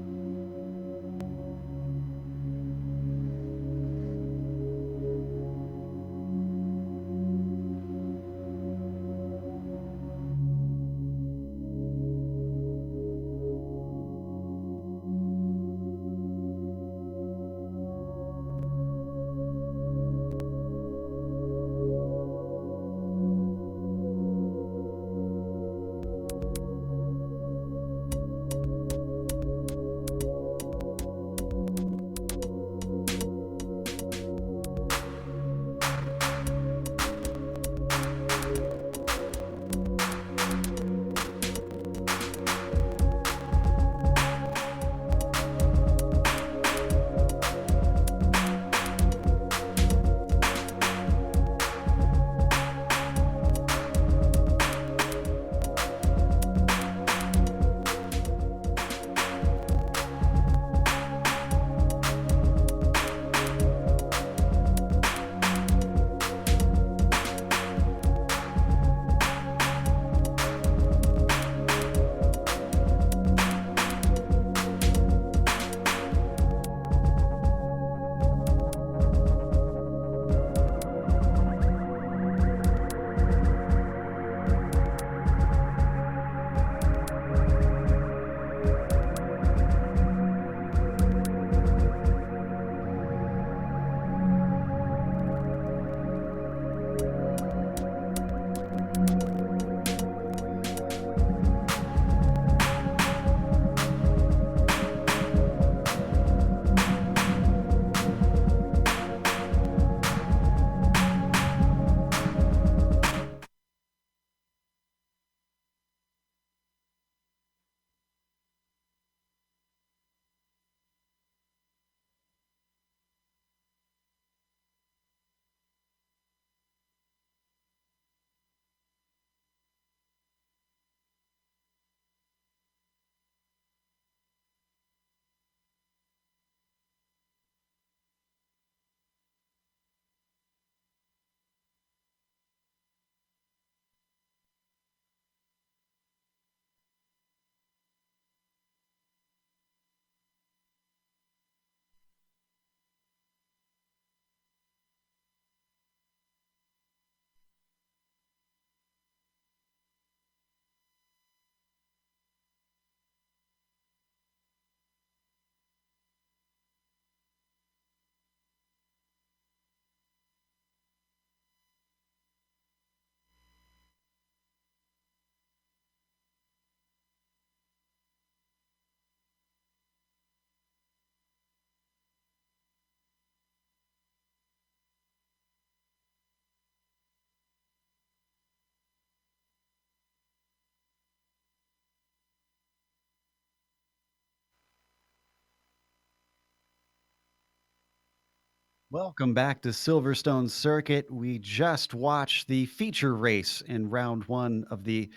Welcome back to Silverstone Circuit. We just watched the feature race in round one of the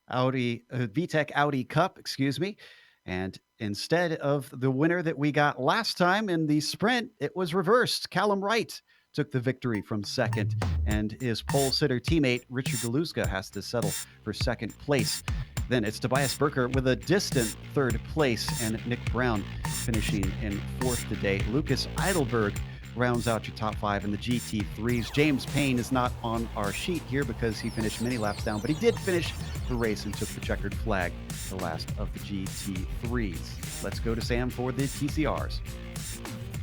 V-TEC Audi Cup, excuse me. And instead of the winner that we got last time in the sprint, it was reversed. Callum Wright took the victory from second, and his pole sitter teammate Richard Galuska has to settle for second place. Then it's Tobias Berker with a distant third place, and Nick Brown finishing in fourth today. Lucas Eidelberg rounds out your top five in the GT3s. James Payne is not on our sheet here because he finished many laps down, but he did finish the race and took the checkered flag, the last of the GT3s. Let's go to Sam for the TCRs.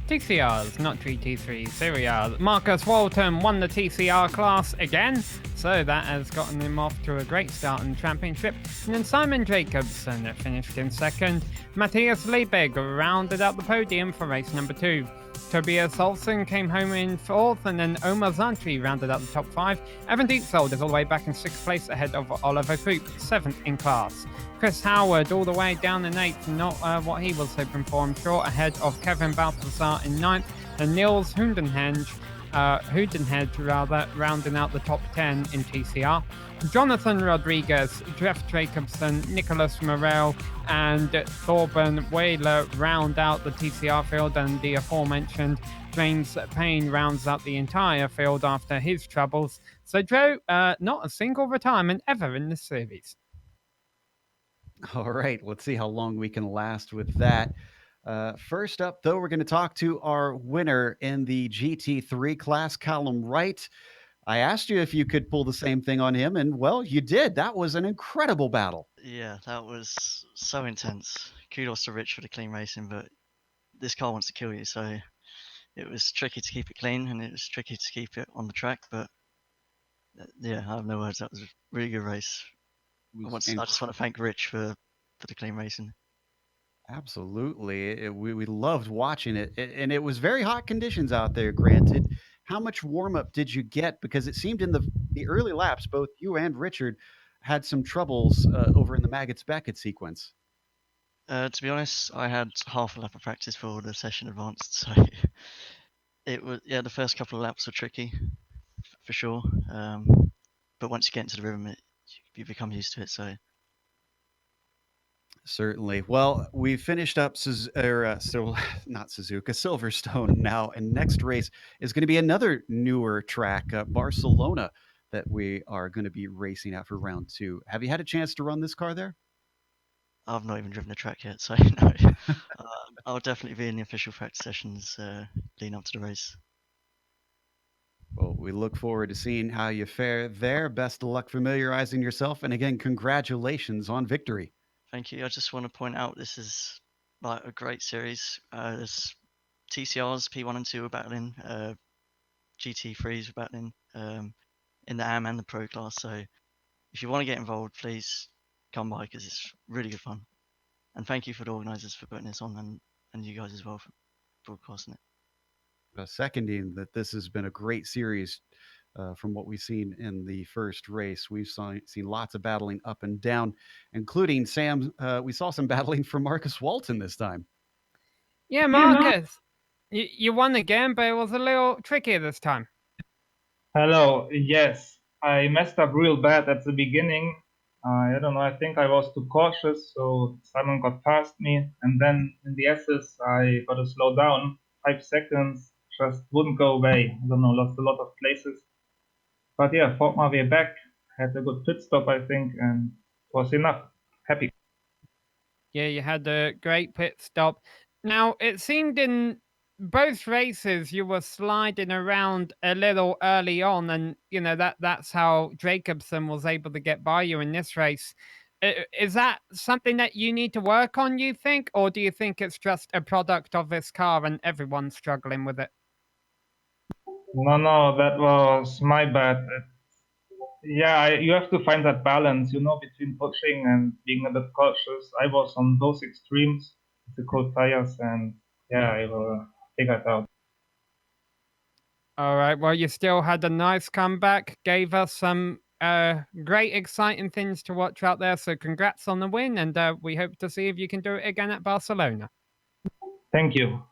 TCRs, not GT3s. Here we are. Marcus Walton won the TCR class again, so that has gotten him off to a great start in the championship. And then Simon Jacobson finished in second. Matthias Liebig rounded out the podium for race number 2. Tobias Olsen came home in fourth, and then Omar Zantri rounded out the top 5. Evan Dietzold is all the way back in 6th place ahead of Oliver Koop, 7th in class. Chris Howard all the way down in 8th, not what he was hoping for, I'm sure, ahead of Kevin Balthazar in 9th, and Niels Hoedenhead rounding out the top 10 in TCR. Jonathan Rodriguez, Jeff Jacobson, Nicholas Morel, and Thorben Whaler round out the TCR field, and the aforementioned James Payne rounds out the entire field after his troubles. So, Joe, not a single retirement ever in this series. All right, let's see how long we can last with that. First up, though, we're going to talk to our winner in the GT3 class, Callum Wright. I asked you if you could pull the same thing on him, and, well, you did. That was an incredible battle. Yeah, that was so intense. Kudos to Rich for the clean racing, but this car wants to kill you, so it was tricky to keep it clean, and it was tricky to keep it on the track, but yeah, I have no words. That was a really good race. I just want to thank Rich for the clean racing. Absolutely. We loved watching it. And it was very hot conditions out there, granted. How much warm up did you get? Because it seemed in the early laps, both you and Richard had some troubles over in the Maggots Beckett sequence. To be honest, I had half a lap of practice for the session advanced, so it was, yeah, the first couple of laps were tricky for sure. But once you get into the rhythm, you become used to it. So certainly. Well, we finished up not Suzuka, Silverstone now, and next race is going to be another newer track, Barcelona, that we are going to be racing at for round 2. Have you had a chance to run this car there? I've not even driven the track yet, so no. I'll definitely be in the official practice sessions leading up to the race. Well, we look forward to seeing how you fare there. Best of luck familiarizing yourself, and again, congratulations on victory. Thank you. I just want to point out this is like a great series. There's TCRs, P1 and 2 are battling, GT3s are battling in the AM and the Pro class. So if you want to get involved, please come by because it's really good fun. And thank you for the organisers for putting this on, and you guys as well for broadcasting it. Seconding that this has been a great series from what we've seen in the first race. We've seen lots of battling up and down, including Sam. We saw some battling from Marcus Walton this time. Yeah, Marcus, you won again, but it was a little trickier this time. Hello. Yes, I messed up real bad at the beginning. I don't know. I think I was too cautious, so Simon got past me, and then in the S's I got to slow down. 5 seconds just wouldn't go away. I don't know. Lost a lot of places. But yeah, fought my way back, had a good pit stop, I think, and was enough. Happy. Yeah, you had a great pit stop. Now, it seemed in both races you were sliding around a little early on, and, you know, that's how Jacobson was able to get by you in this race. Is that something that you need to work on, you think, or do you think it's just a product of this car and everyone's struggling with it? No, that was my bad. Yeah, you have to find that balance, between pushing and being a bit cautious. I was on those extremes with the cold tires, and yeah, I will figure it out. All right, well, you still had a nice comeback, gave us some great, exciting things to watch out there. So congrats on the win, and we hope to see if you can do it again at Barcelona. Thank you.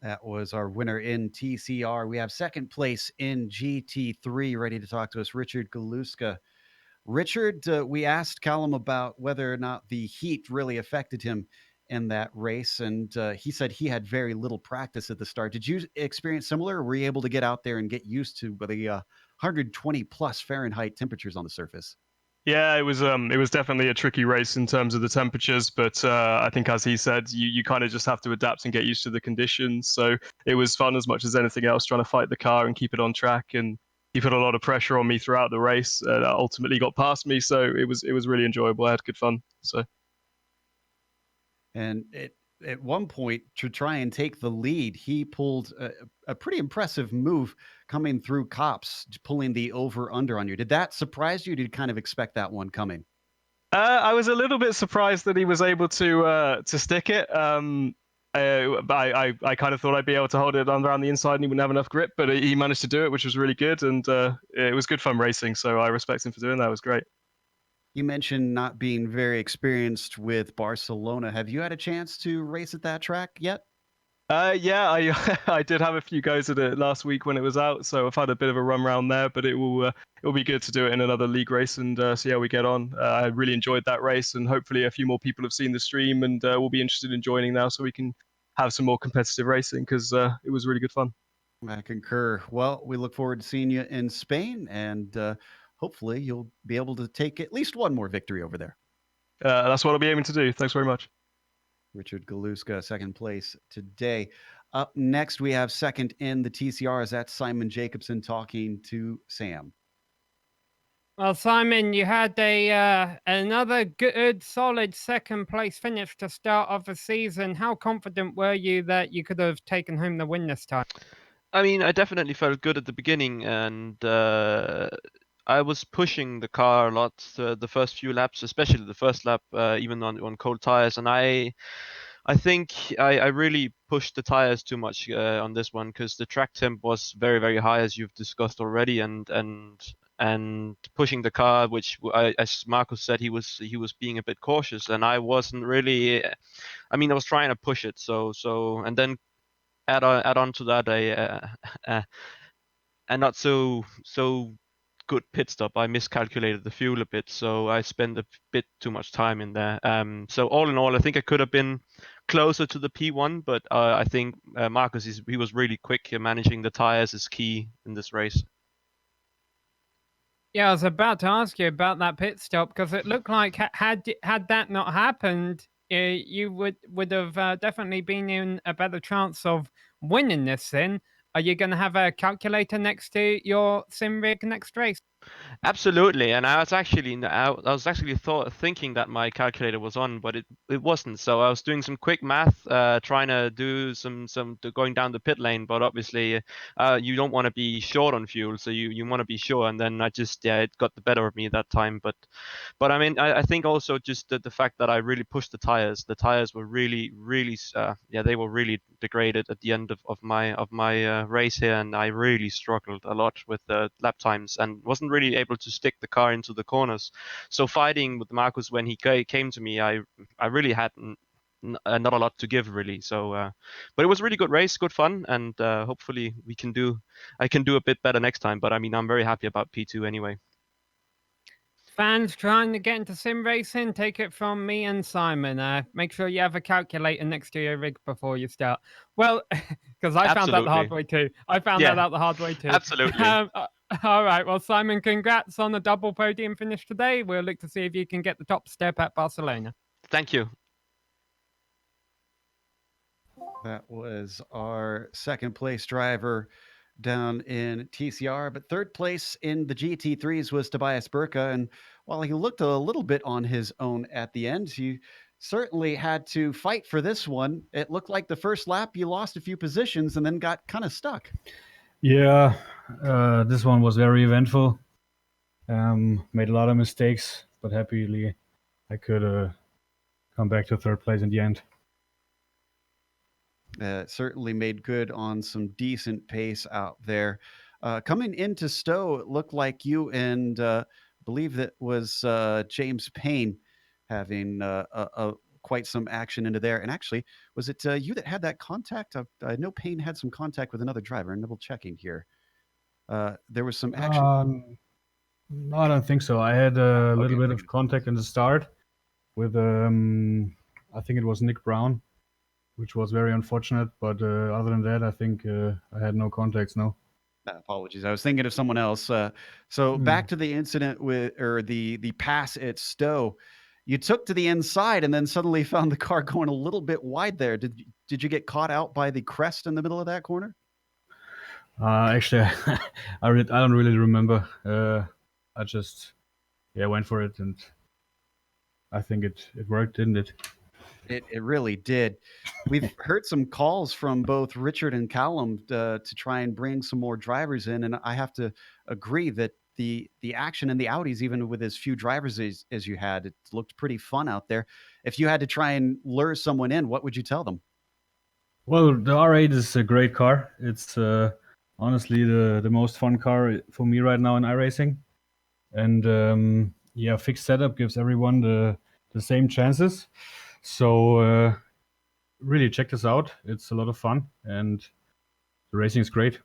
That was our winner in TCR. We have second place in GT3 ready to talk to us, Richard Galuska. Richard, we asked Callum about whether or not the heat really affected him in that race, and he said he had very little practice at the start. Did you experience similar, or were you able to get out there and get used to the 120 plus Fahrenheit temperatures on the surface? Yeah, it was definitely a tricky race in terms of the temperatures, but I think as he said, you kind of just have to adapt and get used to the conditions. So it was fun as much as anything else, trying to fight the car and keep it on track. And he put a lot of pressure on me throughout the race. Ultimately got past me, so it was really enjoyable. I had good fun. So. And at one point, to try and take the lead, he pulled a pretty impressive move coming through cops, pulling the over under on you. Did that surprise you? Did you kind of expect that one coming? I was a little bit surprised that he was able to stick it. I kind of thought I'd be able to hold it around the inside and he wouldn't have enough grip, but he managed to do it, which was really good. And it was good fun racing. So I respect him for doing that. It was great. You mentioned not being very experienced with Barcelona. Have you had a chance to race at that track yet? Yeah, I did have a few goes at it last week when it was out, so I've had a bit of a run round there. But it will be good to do it in another league race and see how we get on. I really enjoyed that race, and hopefully a few more people have seen the stream and will be interested in joining now, so we can have some more competitive racing because it was really good fun. I concur. Well, we look forward to seeing you in Spain, and hopefully you'll be able to take at least one more victory over there. That's what I'll be aiming to do. Thanks very much. Richard Galuska, second place today. Up next, we have second in the TCRs. That's Simon Jacobson talking to Sam. Well, Simon, you had another good, solid second place finish to start off the season. How confident were you that you could have taken home the win this time? I mean, I definitely felt good at the beginning, and I was pushing the car a lot the first few laps, especially the first lap, even on cold tires. And I think I really pushed the tires too much on this one because the track temp was very, very high, as you've discussed already, and pushing the car, which as Marcus said, he was being a bit cautious, and I wasn't really. I mean, I was trying to push it, so and then add on to that a not so good pit stop. I miscalculated the fuel a bit, so I spent a bit too much time in there. So all in all, I think I could have been closer to the P1, but I think Marcus he was really quick. Managing the tires is key in this race. Yeah, I was about to ask you about that pit stop because it looked like had that not happened, you would have definitely been in a better chance of winning this thing. Are you going to have a calculator next to your sim rig next race? Absolutely, and I was actually thinking that my calculator was on, but it wasn't. So I was doing some quick math, trying to do some going down the pit lane. But obviously, you don't want to be short on fuel, so you want to be sure. And then it got the better of me that time. But I mean, I think also just the fact that I really pushed the tires. The tires were really they were really degraded at the end of my race here, and I really struggled a lot with the lap times and wasn't really able to stick the car into the corners. So fighting with Marcus when he came to me, I really had not a lot to give really. So, but it was a really good race, good fun, and hopefully I can do a bit better next time. But I mean, I'm very happy about P2 anyway. Fans trying to get into sim racing, take it from me and Simon. Make sure you have a calculator next to your rig before you start. Well, because I found out the hard way too. Absolutely. All right. Well, Simon, congrats on the double podium finish today. We'll look to see if you can get the top step at Barcelona. Thank you. That was our second place driver down in TCR, but third place in the GT3s was Tobias Burka. And while he looked a little bit on his own at the end, he certainly had to fight for this one. It looked like the first lap you lost a few positions and then got kind of stuck. Yeah, this one was very eventful. Made a lot of mistakes, but happily I could come back to third place in the end. Certainly made good on some decent pace out there. Coming into Stowe, it looked like you and I believe that was James Payne having quite some action into there. And actually, was it you that had that contact? I know Payne had some contact with another driver. I'm double checking here. There was some action. No, I don't think so. I had a little bit of contact in the start with, I think it was Nick Brown, which was very unfortunate. But other than that, I think I had no contacts. No. Apologies. I was thinking of someone else. So back to the incident or the pass at Stowe. You took to the inside and then suddenly found the car going a little bit wide there. Did you get caught out by the crest in the middle of that corner? Actually, I don't really remember. I just went for it, and I think it worked, didn't it? It really did. We've heard some calls from both Richard and Callum to try and bring some more drivers in, and I have to agree that the action in the Audis, even with as few drivers as you had, it looked pretty fun out there. If you had to try and lure someone in, what would you tell them? Well, the R8 is a great car. It's honestly the most fun car for me right now in iRacing, and fixed setup gives everyone the same chances. So really check this out. It's a lot of fun, and the racing is great.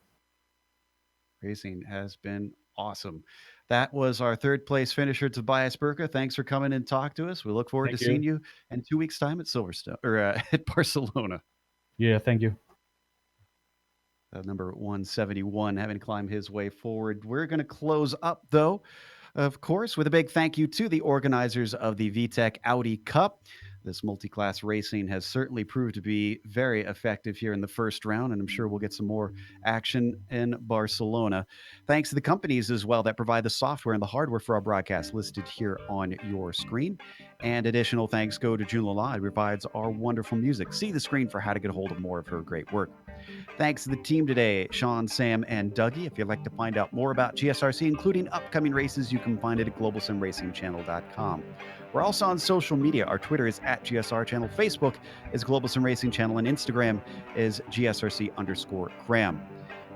Racing has been awesome. That was our third place finisher, Tobias Burka. Thanks for coming and talk to us. We look forward to seeing you in 2 weeks' time at Silverstone or at Barcelona. Yeah, thank you. Number 171 having to climb his way forward. We're going to close up, though, of course, with a big thank you to the organizers of the V-TEC Audi Cup. This multi-class racing has certainly proved to be very effective here in the first round, and I'm sure we'll get some more action in Barcelona. Thanks to the companies as well that provide the software and the hardware for our broadcast listed here on your screen. And additional thanks go to June Lalade, who provides our wonderful music. See the screen for how to get a hold of more of her great work. Thanks to the team today, Sean, Sam, and Dougie. If you'd like to find out more about GSRC, including upcoming races, you can find it at globalsimracingchannel.com. We're also on social media. Our Twitter is @GSR Channel, Facebook is Global SimRacing Channel, and Instagram is GSRC_Graham.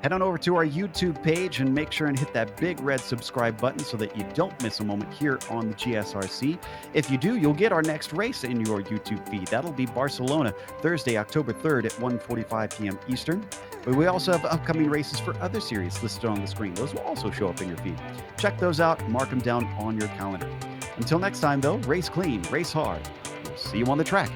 Head on over to our YouTube page and make sure and hit that big red subscribe button so that you don't miss a moment here on the GSRC. If you do, you'll get our next race in your YouTube feed. That'll be Barcelona, Thursday, October 3rd at 1:45 p.m. Eastern. But we also have upcoming races for other series listed on the screen. Those will also show up in your feed. Check those out, mark them down on your calendar. Until next time, though, race clean, race hard. We'll see you on the track.